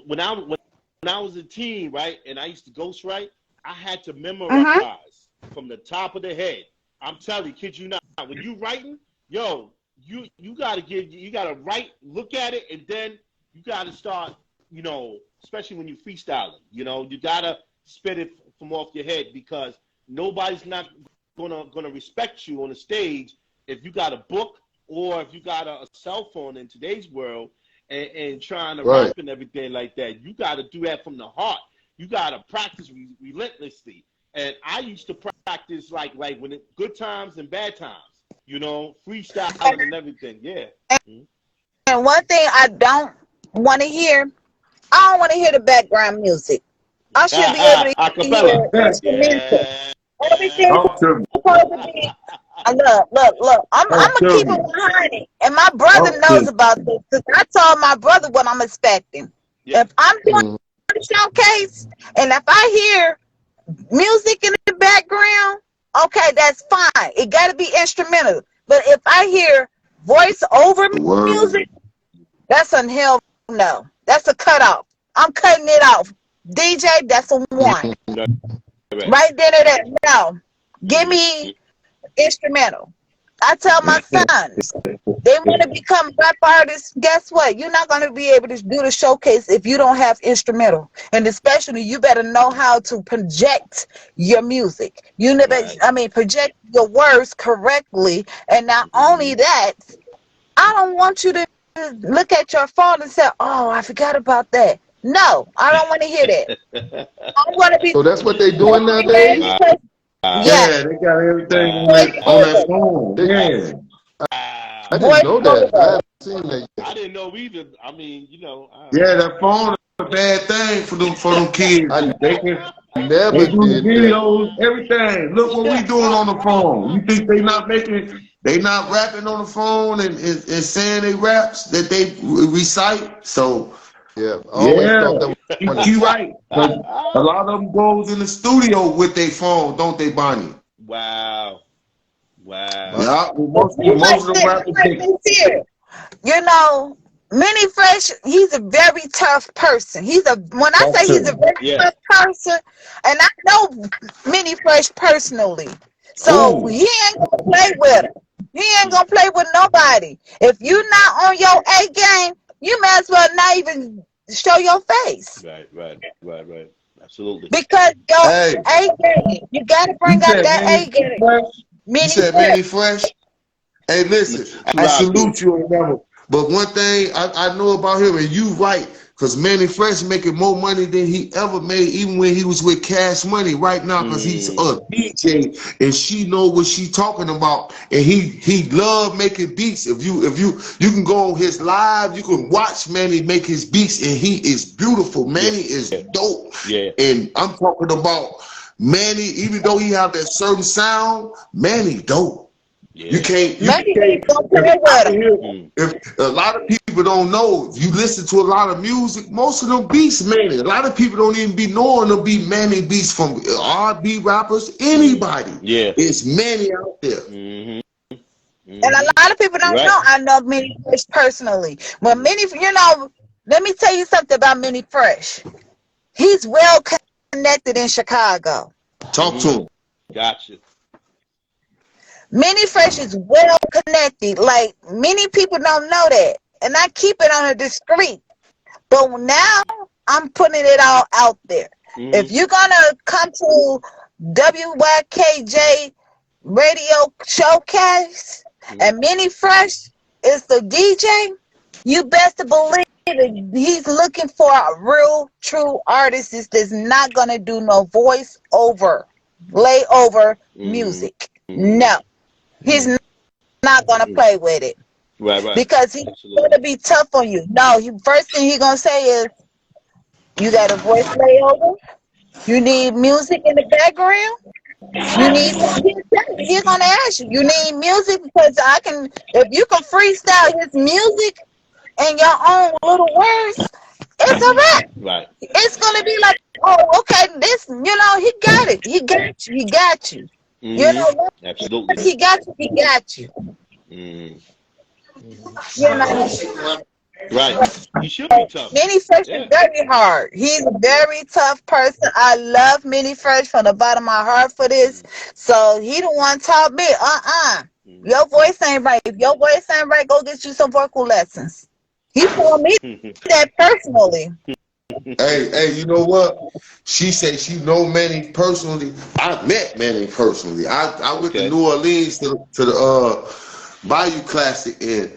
when I was a teen, right, and I used to ghostwrite, I had to memorize Mm-hmm. from the top of the head. I'm telling you, kid you not. When you writing, yo, you gotta write, look at it, and then you gotta start, you know, especially when you freestyling, you know, you gotta spit it from off your head because nobody's not gonna respect you on the stage if you got a book or if you got a cell phone in today's world and trying to Right. rap and everything like that. You got to do that from the heart. You got to practice relentlessly. And I used to practice like when good times and bad times, you know, freestyling and everything. Yeah. Mm-hmm. And one thing I don't want to hear, I don't want to hear the background music. I should be able to Acapella. hear instrumental. Yeah. Everything's Talk to me. supposed to be. Look. I'm Talk gonna to keep me. it behind it, and my brother Talk to knows me. about this because I told my brother what I'm expecting. Yeah. If I'm doing Mhm. a showcase, and if I hear music in the background, okay, that's fine. It got to be instrumental. But if I hear voice over The word. music, that's a hell no. That's a cutoff. I'm cutting it off. DJ, that's a one. Right. Right then and there. No. Give Mm-hmm. me instrumental. I tell my sons, they want to become rap artists. Guess what? You're not going to be able to do the showcase if you don't have instrumental. And especially, you better know how to project your music. You never, Right. project your words correctly. And not only that, I don't want you to look at your phone and say, "Oh, I forgot about that." No, I don't want to hear that. I want to be So that's what they doing nowadays. Wow. because yeah, Yeah, they got everything voice on that over, phone. Yeah. Wow. I didn't voice know that. I over. haven't seen that I yet. didn't know either. I mean, you know, Yeah, that phone is a bad thing for them kids. I They never do the did that. videos, everything. Look what we doing on the phone. You think they not rapping on the phone and saying they raps that they recite? So Yeah, I always yeah, thought that was funny. you right. 'Cause a lot of them goes in the studio with their phone, don't they, Bonnie? wow. My, Wow. Yeah, You like most of them this, rappers think, here. You know, Minnie Fresh, he's a very tough person. When I talk say to he's a me. very Yeah. tough person, and I know Minnie Fresh personally. So Who? he ain't gonna play with her. He ain't gonna play with nobody. If you not on your A game, you might as well not even show your face. Right. Absolutely. Because your Hey, A game, you gotta you bring out said that Manny A game. Fresh? You Minnie said Fresh. Manny Fresh? Hey, listen, True I love, dude. salute you on that one. But one thing I know about him, and you right, Cause Manny Fresh making more money than he ever made, even when he was with Cash Money right now, cause he's a DJ and she know what she talking about. And he love making beats. If you can go on his live, you can watch Manny make his beats, and he is beautiful. Manny is dope. Yeah. And I'm talking about Manny, even though he have that certain sound, Manny dope. Yeah. You can't. Maybe they don't play with him. If a lot of people don't know, if you listen to a lot of music, most of them beats Manny. A lot of people don't even be knowing them be Manny beats from R&B rappers. Anybody, it's Manny out there. And a lot of people don't know. I know Minnie Fresh personally. But Minnie, let me tell you something about Minnie Fresh. He's well connected in Chicago. Talk to him. Gotcha. Minnie Fresh is well connected. Like, many people don't know that. And I keep it on a discreet. But now I'm putting it all out there. If you're going to come to WYKJ Radio Showcase and Minnie Fresh is the DJ, you best to believe that he's looking for a real, true artist that's not going to do no voice over, layover music. No. He's not going to play with it. Right. Because he's going to be tough on you. No, first thing he's going to say is, you got a voice layover? You need music in the background? You need, he's going to ask you, you need music? Because if you can freestyle his music in your own little words, it's a wrap. Right. It's going to be like, oh, okay, he got it. He got you. Absolutely. He got you. Right. He should be tough. Minnie Fresh is very hard. He's a very tough person. I love Minnie Fresh from the bottom of my heart for this. So he the one taught me, your voice ain't right. If your voice ain't right, go get you some vocal lessons. He told me that personally. Hey, you know what? She said she know Manny personally. I met Manny personally. I went to New Orleans to the Bayou Classic, and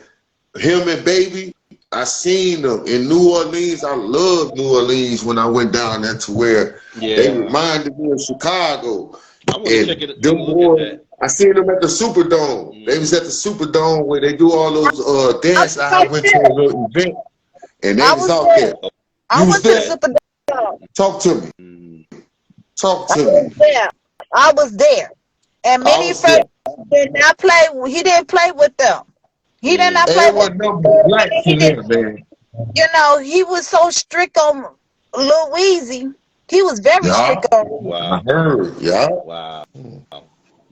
him and Baby, I seen them in New Orleans. I love New Orleans when I went down there to where they reminded me of Chicago. I want to check it. Them boys, I seen them at the Superdome. They was at the Superdome where they do all those dance. I went to a little event, and they was out there. I went to the Superdome. Talk to me. Talk to me. I was there. And Minnie Fresh did not play. He didn't play with them. He did not play with them. He was so strict on Lil Weezy. He was very strict on him. Wow. I heard. Yeah. Wow.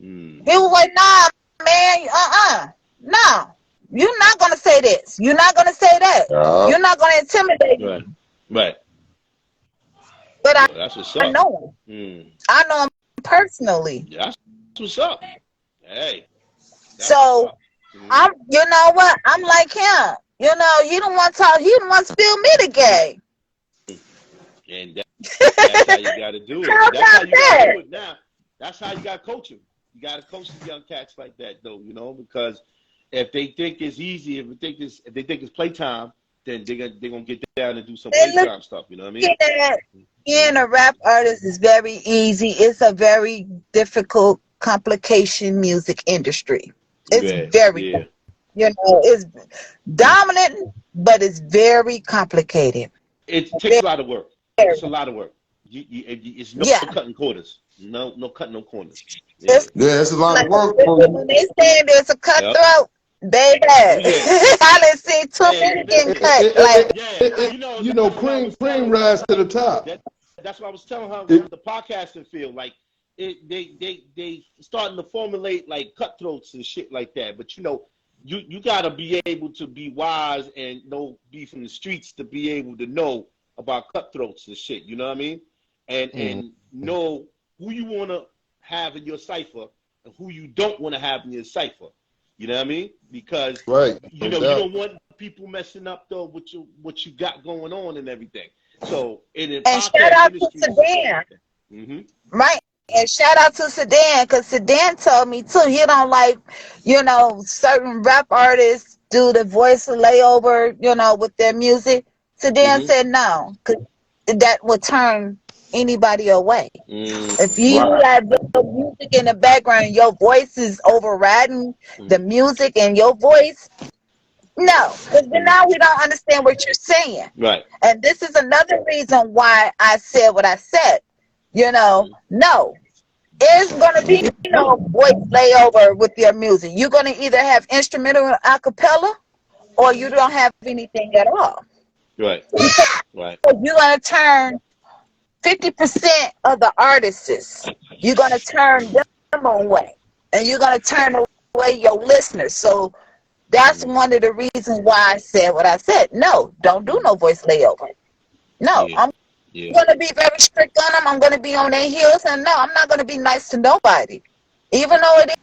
He was like, nah, man, no. You're not going to say this. You're not going to say that. You're not going to intimidate me. Right. But that's what's up. I know him. I know him personally. Yeah, that's what's up. Hey. So, I'm, you know what? I'm like him. He don't want to talk. He don't want to spill me the game. And that's how you got to do it. That's how you got to do it now. That's how you got to coach him. You got to coach the young cats like that, though, because if they think it's easy, if they think it's playtime, then they're gonna get down and do some playtime stuff. You know what I mean? Being a rap artist is very easy. It's a very difficult, complication music industry. It's very, it's dominant, but it's very complicated. It takes a lot of work. It's a lot of work. It's no cutting corners. No cutting no corners. Yeah, it's a lot of work. When they say there's a cutthroat, baby, I done seen too many getting cut. Cream rise to the top. That's what I was telling her with the podcasting field. Like, they starting to formulate like cutthroats and shit like that. But you gotta be able to be wise and be from the streets to be able to know about cutthroats and shit. You know what I mean? And know who you want to have in your cipher and who you don't want to have in your cipher. You know what I mean? Because you don't want people messing up though what you got going on and everything. So and shout out to Sedan. Right. And shout out to Sedan, because Sedan told me too, he don't like, certain rap artists do the voice layover, with their music. Sedan said no, because that would turn anybody away. If you Right. have the music in the background, your voice is overriding the music and your voice. No, because now we don't understand what you're saying. Right. And this is another reason why I said what I said. No, there's going to be no voice layover with your music. You're going to either have instrumental and a cappella or you don't have anything at all. Right. Right. You're going to turn 50% of the artists, you're going to turn them away. And you're going to turn away your listeners. So that's one of the reasons why I said what I said. No, don't do no voice layover. No, I'm going to be very strict on them. I'm going to be on their heels. And no, I'm not going to be nice to nobody. Even though it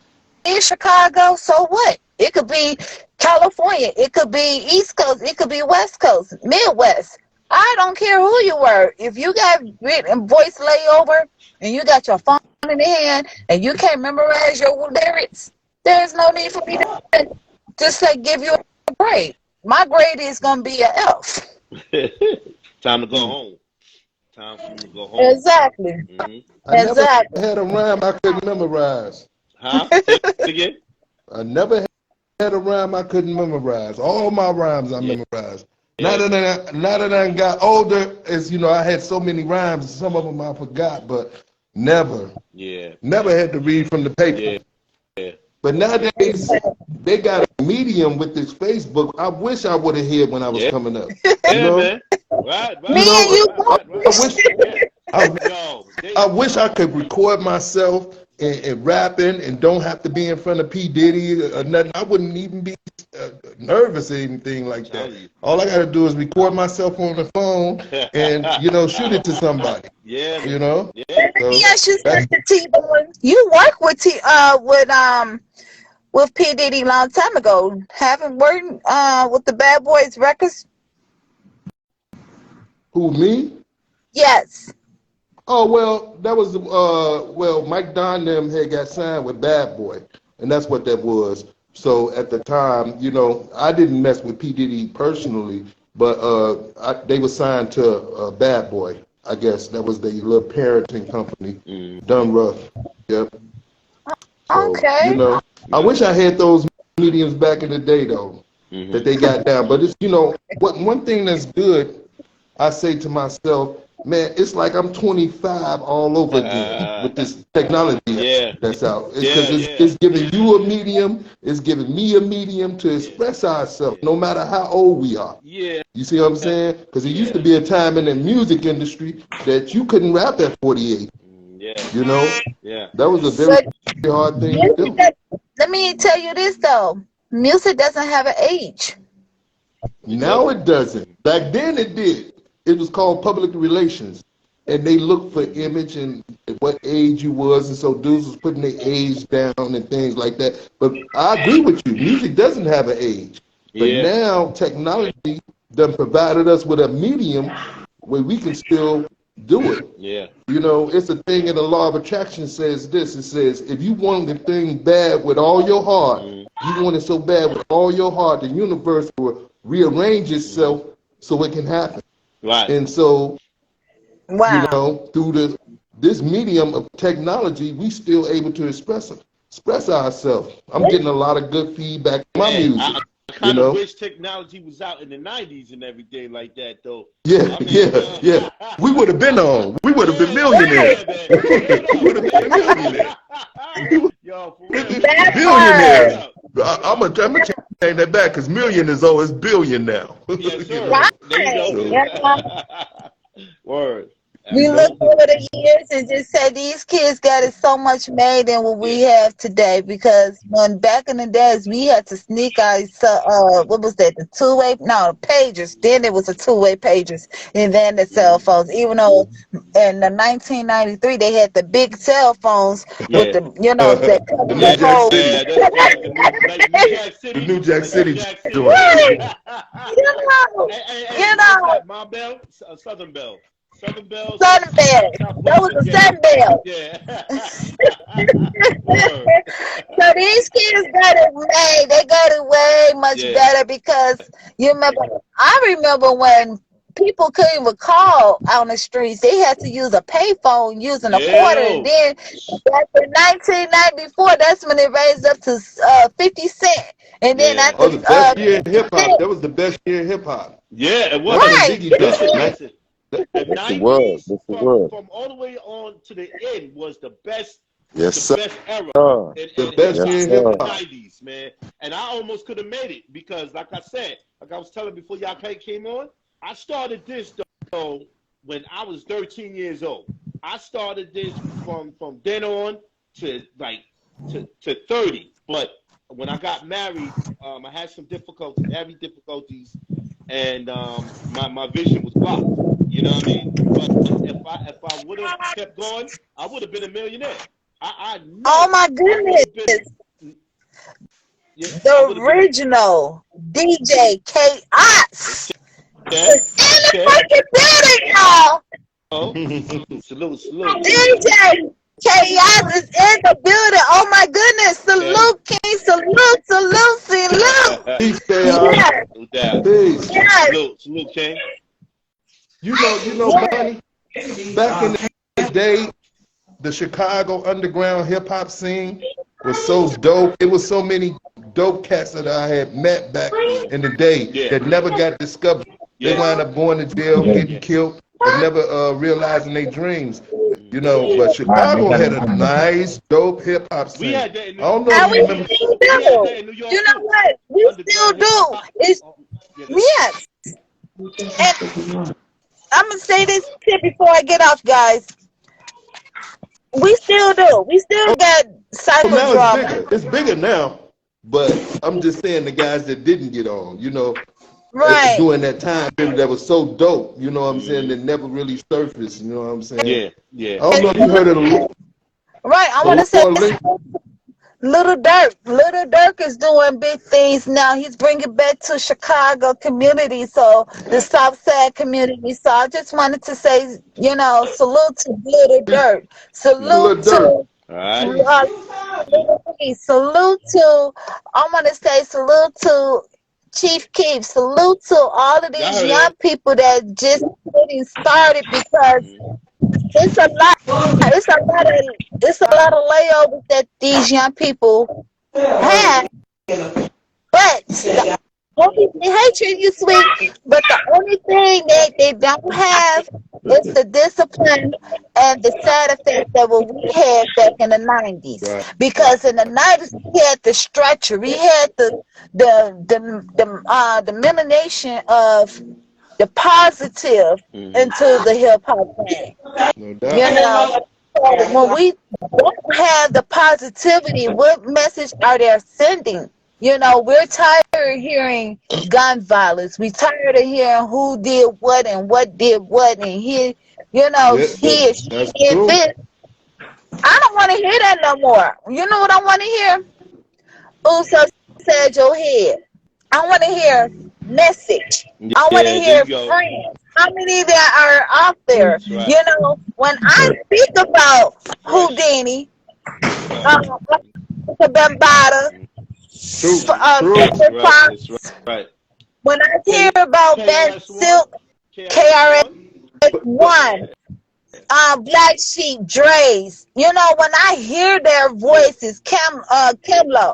is Chicago, so what? It could be California. It could be East Coast. It could be West Coast, Midwest. I don't care who you were. If you got voice layover and you got your phone in the hand and you can't memorize your lyrics, there's no need for me to just give you a grade. My grade is going to be an F. Time to go home. Time for you to go home. Exactly. I never had a rhyme I couldn't memorize. Huh? Say it again? I never had a rhyme I couldn't memorize. All my rhymes I memorized. Now that I got older, as you know, I had so many rhymes, some of them I forgot, but never had to read from the paper. But nowadays, they got a medium with this Facebook. I wish I would have heard when I was coming up. You know? Man. Right. Me and you both. I wish I could record myself and rapping and don't have to be in front of P. Diddy or nothing. I wouldn't even be nervous or anything like that. All I got to do is record myself on the phone and, shoot it to somebody. Yeah. You know? Yeah. Let me ask you something, Timbo. You worked with P. Diddy a long time ago. Haven't worked with the Bad Boys Records? Who, me? Yes. Oh, well, that was, Mike Don them had got signed with Bad Boy, and that's what that was. So at the time, I didn't mess with P. Diddy personally, but they were signed to Bad Boy, I guess. That was their little parenting company, Done Rough. Yep. So, Okay. I wish I had those mediums back in the day, though, that they got down. But it's, one thing that's good, I say to myself, man, it's like I'm 25 all over again with this technology that's out. It's giving you a medium. It's giving me a medium to express ourselves, no matter how old we are. Yeah. You see what I'm saying? Because it used to be a time in the music industry that you couldn't rap at 48. Yeah. That was a very hard thing to do. Let me tell you this, though. Music doesn't have an age. Now it doesn't. Back then it did. It was called public relations, and they looked for image and what age you was, and so dudes was putting their age down and things like that. But I agree with you. Music doesn't have an age. But now technology done provided us with a medium where we can still do it. Yeah. It's a thing in the law of attraction says this. It says, if you want the thing bad with all your heart, you want it so bad with all your heart, the universe will rearrange itself so it can happen. Right. And so, through this medium of technology, we still able to express ourselves. I'm getting a lot of good feedback on my music. I kind of wish technology was out in the 90s and everything like that, though. Yeah. We would have been on. We would have been millionaires. We would have been millionaires. Yo, for real. Billionaires. I'm going to change that back because million is always billion now. Yes, sir. Right. There you go. Word. We look over the years and just say these kids got it so much made than what we have today, because when back in the days we had to sneak our what was that, the pagers. Then it was the two-way pagers, and then the cell phones. Even though in the 1993 they had the big cell phones with the the New Jack City joint. My bell, Southern Bell. Southern Bell. That was a Southern Bell. Yeah. So these kids got it made. They got it way much better, because I remember when people couldn't even call on the streets. They had to use a payphone using a Yeah, quarter. And then back in 1994, that's when it raised up to 50 cent. And then yeah, after Oh, the best year in 50 hip hop. cent, That was the best year in hip hop. yeah. It That's when was. right, Biggie 50 died. Listen, cent. listen. The Yes, it was. '90s Yes, it from was. all the way on to the end was the best. Was Yes, the sir. best era The in hip best Yes, hop year in was hip the sir. hop. '90s, man. And I almost could have made it because, like I said, like I was telling before y'all came on, I started this though when I was 13 years old. I started this from then on to like to 30. But when I got married, I had some difficulties, heavy difficulties, and my vision was blocked. You know what I mean? But if I would have kept going, I would have been a millionaire. I Oh know my I would goodness. have been. Yeah, I The would have been a original DJ Chaos okay, is in the okay. fucking building, y'all. Oh, salute. DJ Chaos is in the building. Oh my goodness. Okay. Salute, King. Salute. Peace, chaos. Yes, No doubt. Peace. yes, Salute, King. Money. Back in the day, the Chicago underground hip hop scene was so dope. It was so many dope cats that I had met back in the day Yeah, that never got discovered. They yeah, wound up going to jail, getting yeah. killed, and never realizing their dreams. Yeah. But Chicago had a nice, dope hip hop We scene. had that in I New don't know if and you we remember. still we had do. that in New You York know too. what? We still Underground hip do. hop. It's Yeah, go ahead. yes. And I'm gonna say this tip before I get off, guys. We still do. We still got Oh, now it's psychodrama. bigger. It's bigger now. But I'm just saying the guys that didn't get on, Right. during that time period that was so dope, you know what I'm saying, Hmm. that never really surfaced, you know what I'm saying? Yeah, yeah. I don't know if you heard of Right. I want the to say Lord Link. Little Dirk. Little Dirk is doing big things now. He's bringing back to Chicago community, so the Right. South Side community. So I just wanted to say, salute to Little Dirk. Salute Little Dirk. to All right. uh, salute to. I want to say salute to Chief Keef. Salute to all of Y'all these heard young that? people that just getting started because Hmm. it's a lot. It's a lot of. It's a lot of layovers that these young people have. But the only they hate you sweet. But the only thing that they don't have is the discipline and the side effects that what we had back in the 90s. Right. Right. Because in the 90s we had the structure, we had the melanation of the positive Hmm. into the hip hop thing. No You doubt. know, so when we don't have the positivity, what message are they sending? We're tired of hearing gun violence. We tired of hearing who did what and what did what, and Yeah, he is that's she did true. this. I don't want to hear that no more. You know what I want to hear? Who's upside your head? I want to hear message. I want to Yeah, there hear you go. friends. How many there are out there? That's right. When I speak about Fresh. Houdini, Right. uh, Bambada, True. True. That's Pepper right. That's Potts, right. when I hear K about Ben KRS One. Silk, KRS KRS One. One, Black Sheep, Dre's, when I hear their Yeah. voices, Kemlo,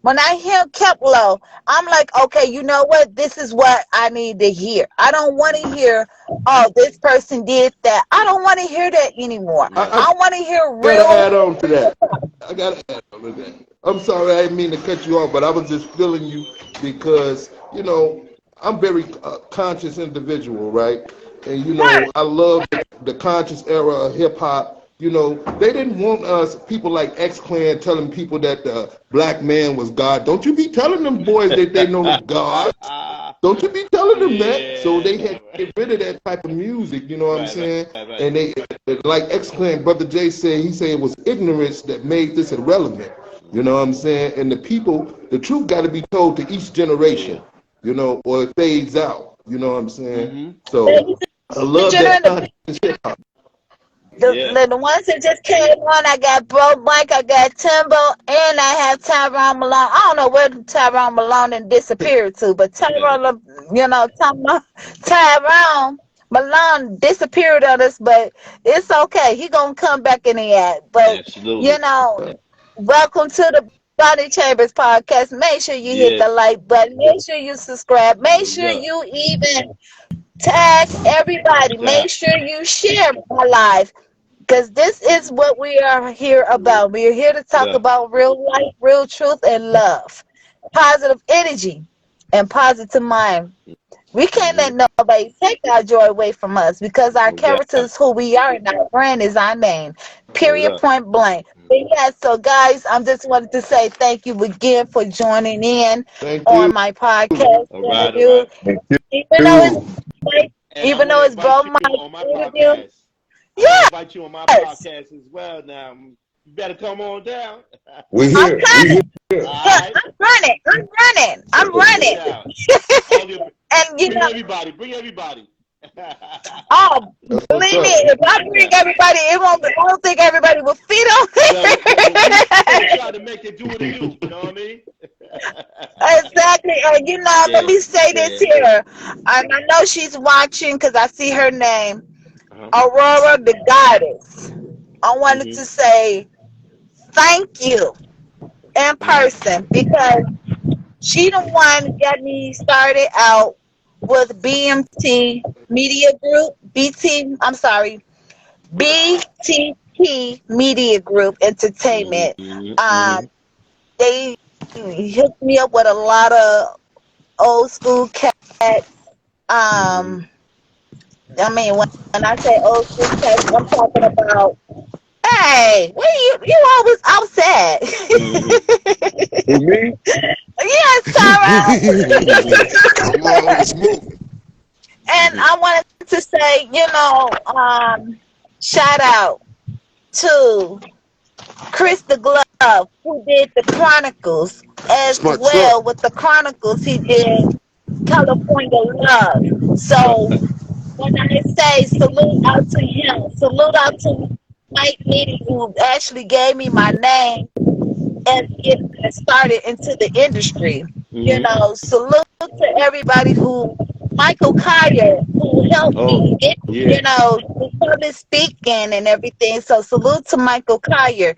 when I hear Kemlo, I'm like, okay, you know what? This is what I need to hear. I don't want to hear, oh, this person did that. I don't want to hear that anymore. Right. I I want to hear gotta real. add on to that. I gotta add on to that. I'm sorry, I didn't mean to cut you off, but I was just feeling you because I'm very conscious individual, right? And I love the conscious era of hip hop. They didn't want us people like X Clan telling people that the black man was God. Don't you be telling them boys that they know God. Don't you be telling them that. So they Yeah. had to get rid of that type of music, you know what I'm Right. saying? Right. And they, like X Clan, Brother Jay said, he said it was ignorance that made this irrelevant. You know what I'm saying? And the truth got to be told to each Yeah. generation, or it fades out. You know what I'm saying? Hmm. So Ladies I and love that gentlemen, conscious hip hop. Yeah. The ones that just came on, I got Bro Mike, I got Timbo, and I have Tyrone Malone. I don't know where Tyrone Malone and disappeared to, but Tyrone Malone disappeared on us, but it's okay. He gonna come back in the act. But you Absolutely. know, welcome to the Body Chambers podcast. Make sure you hit Yeah. the like button. Make sure you subscribe. Make No sure doubt. you even tag everybody. Yeah. Make sure you share my live. Because this is what we are here about. We are here to talk Yeah. about real life, real truth, and love. Positive energy and positive mind. We can't Hmm. let nobody take our joy away from us because our No character doubt. is who we are and our brand is our name. Hold Period, up. point blank. But yeah, so guys, I'm just wanted to say thank you again for joining in Thank on you. my podcast All right. All interview. right. Thank Even though it's you. And I even want though to it's bro invite you Mike's on my interview. podcast. I want to Yes. invite you on my podcast as well. Now, you better come on down. We I'm here. We coming. here. All Look, right. I'm running. I'm running. I'm No running. doubt. All your, And bring everybody. Bring everybody. oh, That's what's believe me, up. if I bring everybody, it won't. I don't think everybody will fit on Well, we gonna it. try to make it do what it do. You know what I mean? Exactly. And let Yeah. me say this Yeah. here. And I know she's watching because I see her name, Uh-huh. Aurora the Goddess. I wanted Hmm. to say thank you in Hmm. person because she the one got me started out with BMT Media Group. I'm sorry, BTP Media Group Entertainment. Hmm. Hmm. Um, they hooked me up with a lot of old school cats. Hmm. Um, I mean, when I say old school cats, I'm talking about. Hey, what are you always outside? Hmm. Who, me? Yes, Tyrone. I'm always moving. And I wanted to say, shout out to Chris the Glove, who did the Chronicles as It's my truck. well. With the Chronicles, he did California Love. So Right. when I say salute out to him, salute out to Mike Meady, who actually gave me my name and get started into the industry. Hmm. Salute to everybody Michael Kyer, who helped Oh, me, yeah. with public speaking and everything. So salute to Michael Kyer.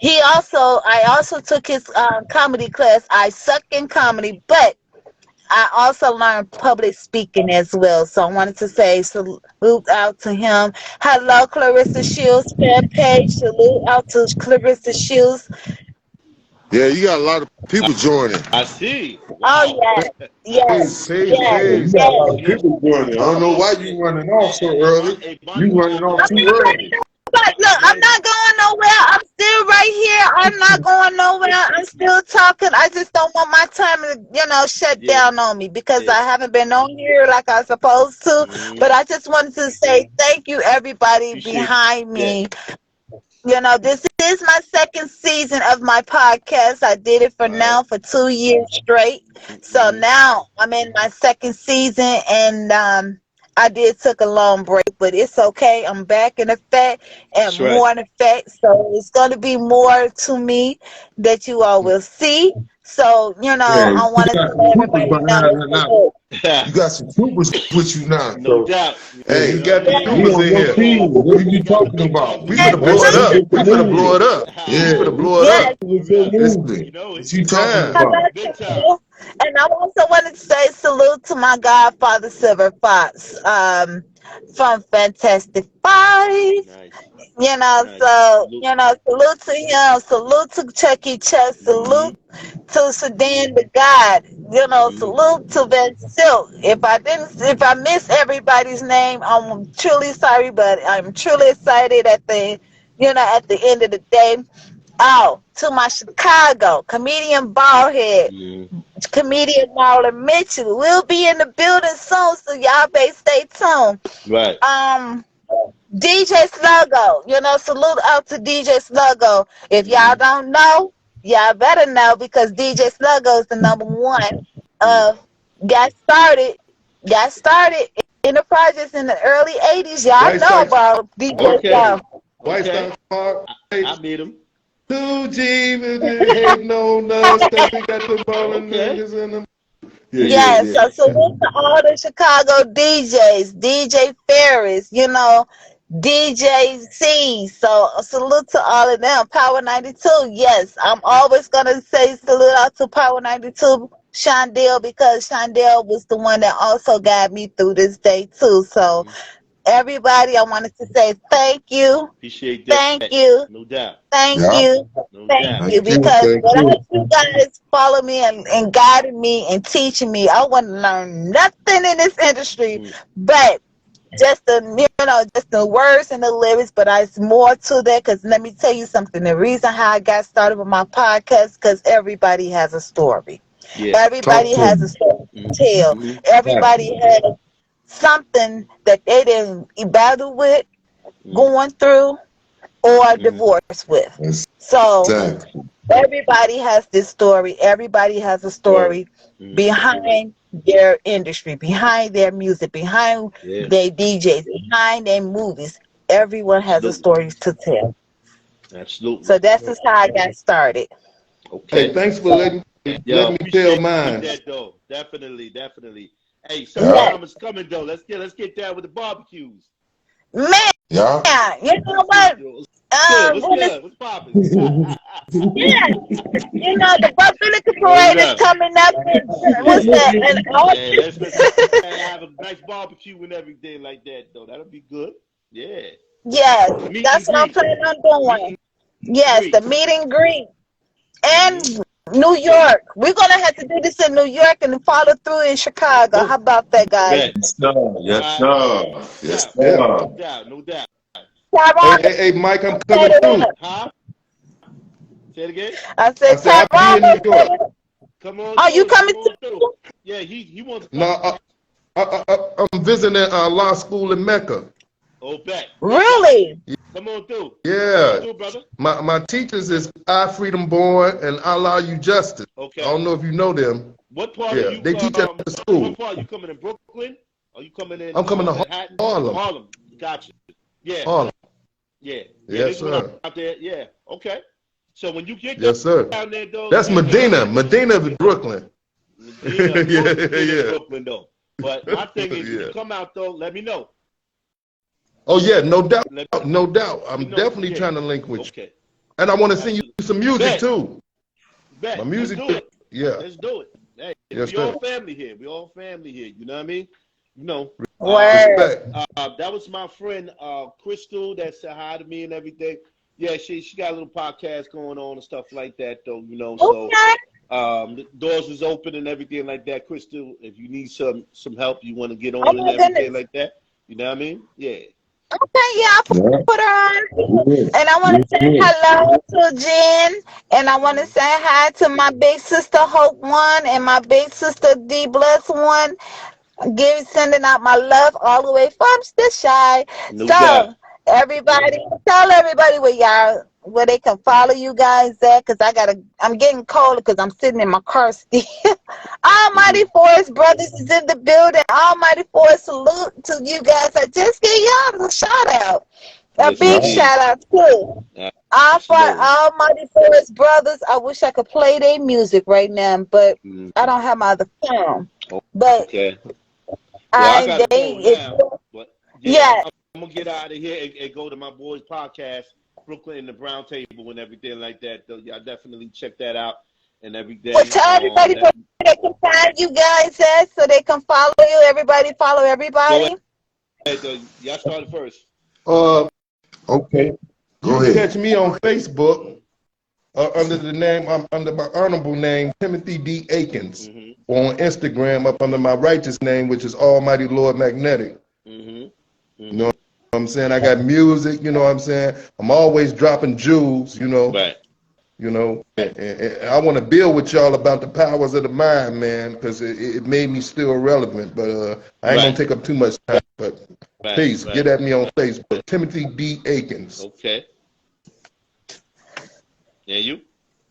I also took his comedy class. I suck in comedy, but I also learned public speaking as well. So I wanted to say salute out to him. Hello, Clarissa Shields fan page. Salute out to Clarissa Shields. Yeah, you got a lot of people joining. I see. Oh Wow. yes, yes, Yeah, yes, you Page. got a lot of yes. Yeah. people joining. I don't know why you running off so early. You running off I'm too not early. running nowhere. Look, I'm not going nowhere. I'm still right here. I'm not going nowhere. I'm still talking. I just don't want my time to, shut Yeah. down on me because Yeah. I haven't been on here like I supposed to. Hmm. But I just wanted to say thank you, everybody Appreciate. behind Yeah. me. This is my second season of my podcast. I did it for Right. now for 2 years straight. So Hmm. now I'm in my second season and I did took a long break, but it's okay. I'm back in effect and That's right. more in effect. So it's gonna be more to me that you all will see. So, Yeah, I you wanted got to some let troopers everybody behind know. her now. You got some troopers with you now. No So, doubt. Yeah, You he hey, know what I got the mean? we troopers on in your here. team. What are We you got the talking big about? dogs We in the finna Yes, blow Let's it keep salute. up. it We finna blow moving. it up. We Yeah, finna blow it Yes, up. keep it Right. moving. You know it. What you talking hello, about? Big time. True. And I also wanted to say salute to my godfather, Silver Fox, from Fantastic Five. Nice. Nice. So, Salute. salute to him, salute to Chucky Chuck, Hmm. salute to Sedan the God, Hmm. salute to Van Silk. If I miss everybody's name, I'm truly sorry, but I'm truly excited at the end of the day. Oh, to my Chicago comedian Ballhead, Hmm. comedian Marlon Mitchell will be in the building soon, so y'all better stay tuned. Right. Um, DJ Sluggo, salute out to DJ Sluggo. If y'all Hmm. don't know, y'all better know because DJ Sluggo is the number one Hmm. of got started in in the projects in the early 80s. Y'all White know Sox, about DJ Okay. Star. White Okay. Sox Park. I meet him. 2G hating on us. Think we got the ballin' Okay. niggas in them. Yes, Yeah. so salute to all the Chicago DJs, DJ Ferris, DJ C. So salute to all of them. Power 92, yes. I'm always going to say salute out to Power 92, Shondell, because Shondell was the one that also guided me through this day too. So everybody, I wanted to say thank you, Appreciate thank that. you, No doubt. thank Yeah. you, No thank doubt. you, Thank you. because Thank without you. you guys follow me and guiding me and teaching me, I wouldn't learn nothing in this industry Mm. but just the words and the lyrics. But it's more to that, because let me tell you something. The reason how I got started with my podcast, because everybody has a story. Yeah. Talk Everybody to has a me. story to tell. Mm-hmm. Everybody has something that they didn't battle with, Mm-hmm. going through, or Mm-hmm. divorce with. So Exactly. everybody has this story. Everybody has a Story. story Mm-hmm. behind their industry, behind their music, behind Yeah. their DJs, behind their movies. Everyone has a Absolutely. story to tell. Absolutely. So that's just how I got started. Hey, Okay. thanks for letting Yo, me tell appreciate mine. that though. Definitely, definitely. Hey, Yeah. Yes. summertime is coming though. Let's get down with the barbecues. Man, Yeah. you know Let's get what? what's good. What's When good? What's popping? yeah, the Buffalo Word Parade is up. coming up. And what's Yeah. that? And all Yeah, let's have a nice barbecue and everything like that though. That'll be good. Yeah. yes, Meet and that's what I'm greet. planning on Meet doing. and Yes, the greet. meet and greet. Mm-hmm. And New York. We're gonna have to do this in New York and follow through in Chicago. How Both about that, guys? bet. Yes, sir. All Yes, right. sir. No Yes, doubt. Yeah. sir. No doubt. No doubt. Tyrone, Hey, Mike, I'm set coming it through. up. Huh? Say it again. I I said, said I'll be Tyrone, in New set York. it up. Come on Oh, you through. coming Come on through. too? Yeah, he wants to No, come. I'm visiting law school in Mecca. Oh, bet. Bet. Really? Come on through. Come on Yeah. through, brother. My teachers is I Freedom Born and Allah You Justice. I Okay. don't know if you know them. What part are Yeah, you they teach at the school. what part are you coming in Brooklyn? Are you coming in I'm coming to Manhattan? Harlem. Harlem. Gotcha. Yeah. Harlem. Yeah. Yeah, Yes, there's one sir. out there. Yeah. Okay. So when you get Yes, sir. down there though, That's Medina. let me Medina is Brooklyn. Medina, of course, Medina's yeah. Brooklyn though. But my thing is when you Yeah. come out though, let me know. Oh yeah, no doubt. Let No doubt. me I'm know. definitely Yeah. trying to link with you. Okay. And I want to send you Absolutely. some music Bet. too. Bet. My Let's music. do it. Yeah. Let's do it. Hey, Yes, we all sir. family here. We all family here. You know what I mean? You know. Word. Respect. That was my friend Crystal that said hi to me and everything. Yeah, she got a little podcast going on and stuff like that though, you know. So Okay. the doors is open and everything like that. Crystal, if you need some help, you want to get Oh on and my everything goodness. like that. You know what I mean? Yeah. Okay, yeah, I'll Yeah. put her on. Yeah. And I want to say Yeah. hello to Jen. And I want to Mm-hmm. say hi to my big sister Hope One and my big sister D Bless One. Sending out my love all the way from the shy. No doubt. So everybody, tell everybody where they can follow you guys at, because I'm getting cold because I'm sitting in my car still. Almighty Mm-hmm. Forest Brothers is in the building. Almighty Forest, salute to you guys. I just gave y'all a shout out. A Yes, big Yeah. indeed. shout out too. Absolutely. Almighty Forest Brothers. I wish I could play their music right now, but Mm-hmm. I don't have my other phone. But Okay. Well, I got to go now, but yeah, yeah. I'm gonna get out of here and go to my boys' podcast, Brooklyn and the Brown Table and everything like that. Though, yeah, definitely check that out and everything. Well, tell everybody where they can find you guys at, so they can follow you. Everybody follow Go everybody. ahead, though. Y'all started first. Okay. You Go can ahead. catch me on Facebook under the name, under my honorable name, Timothy D. Akins. Mm-hmm. Or on Instagram up under my righteous name, which is Almighty Lord Magnetic. Mm-hmm. You know what I'm saying? I got music, you know what I'm saying? I'm always dropping jewels, you know. Right. You know, and I want to build with y'all about the powers of the mind, man, because it made me still relevant. But I ain't gonna take up too much time. But peace. Get at me on Facebook, Timothy D. Akins. Okay. Yeah, you.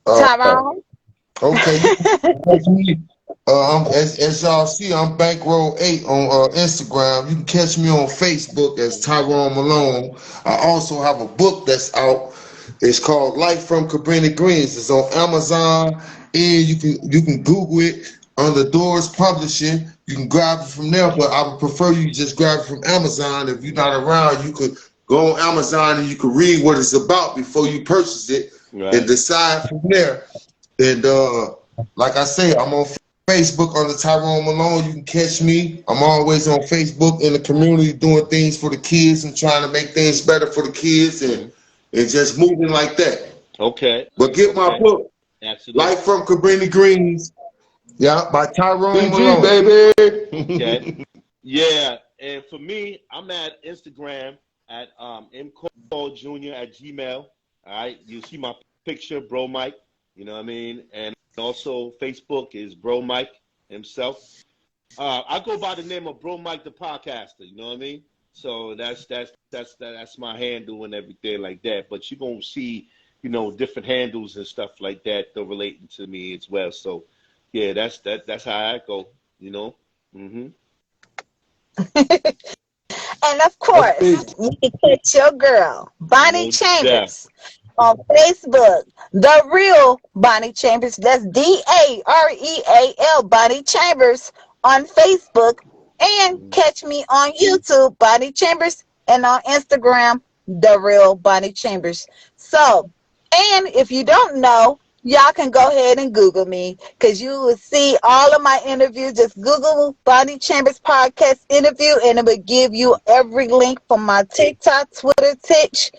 Tyrone. Okay. Catch me As y'all see, I'm Bankroll8 on Instagram. You can catch me on Facebook as Tyrone Malone. I also have a book that's out. It's called Life from Cabrini Greens. It's on Amazon, and you can Google it under Doors Publishing. You can grab it from there, but I would prefer you just grab it from Amazon. If you're not around, you could go on Amazon and you can read what it's about before you purchase it and decide from there. And like I say, I'm on Facebook under Tyrone Malone. You can catch me. I'm always on Facebook in the community doing things for the kids and trying to make things better for the kids and just moving like that. Okay. But get my book, Life from Cabrini Greens, by Tyrone Malone. baby. Okay. Yeah, and for me, I'm at Instagram at mcalljr@gmail. All right, you see my picture, Bro Mike. You know what I mean? And also Facebook is Bro Mike himself. I go by the name of Bro Mike the Podcaster. You know what I mean? So that's my handle and everything like that. But you're gonna see, different handles and stuff like that though relating to me as well. So yeah, that's how I go. Mm-hmm. And of course, you can catch your girl, Bonnie Chambers, on Facebook. The real Bonnie Chambers. That's DAREAL, Bonnie Chambers on Facebook. And catch me on YouTube, Bonnie Chambers, and on Instagram, The Real Bonnie Chambers. So, and if you don't know, y'all can go ahead and Google me because you will see all of my interviews. Just Google Bonnie Chambers podcast interview and it will give you every link from my TikTok, Twitter, Twitch,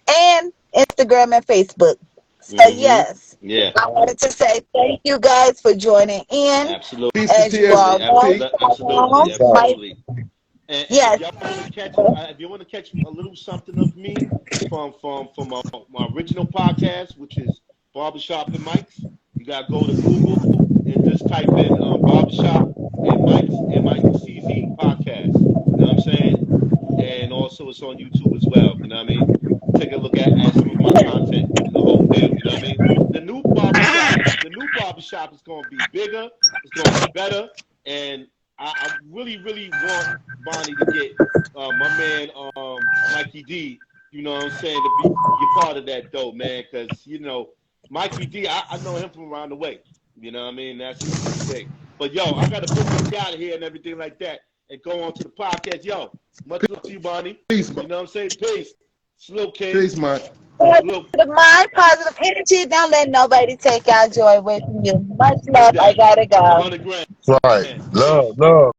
and Instagram and Facebook. So yes, I wanted to say thank you guys for joining in. Absolutely. As you all know, absolutely. And if you want to catch a little something of me from my original podcast, which is Barbershop and Mike's, you gotta go to Google and just type in Barbershop and Mike's MICZ podcast. You know what I'm saying? And also it's on YouTube as well. You know what I mean? Take a look at some of my content and the whole deal. You know what I mean? The new barbershop is gonna be bigger. It's gonna be better, and I really, really want Bonnie to get my man Mikey D. You know what I'm saying, to be part of that though, man, because Mikey D, I know him from around the way. You know what I mean? That's his thing. But yo, I gotta put this out of here and everything like that, and go on to the podcast. Yo, much love to you, Bonnie. Peace, you know what I'm saying? Peace. Salute, King. Peace, Mike. Positive mind, positive energy. Don't let nobody take our joy away from you. Much love. I gotta go. Right. Love.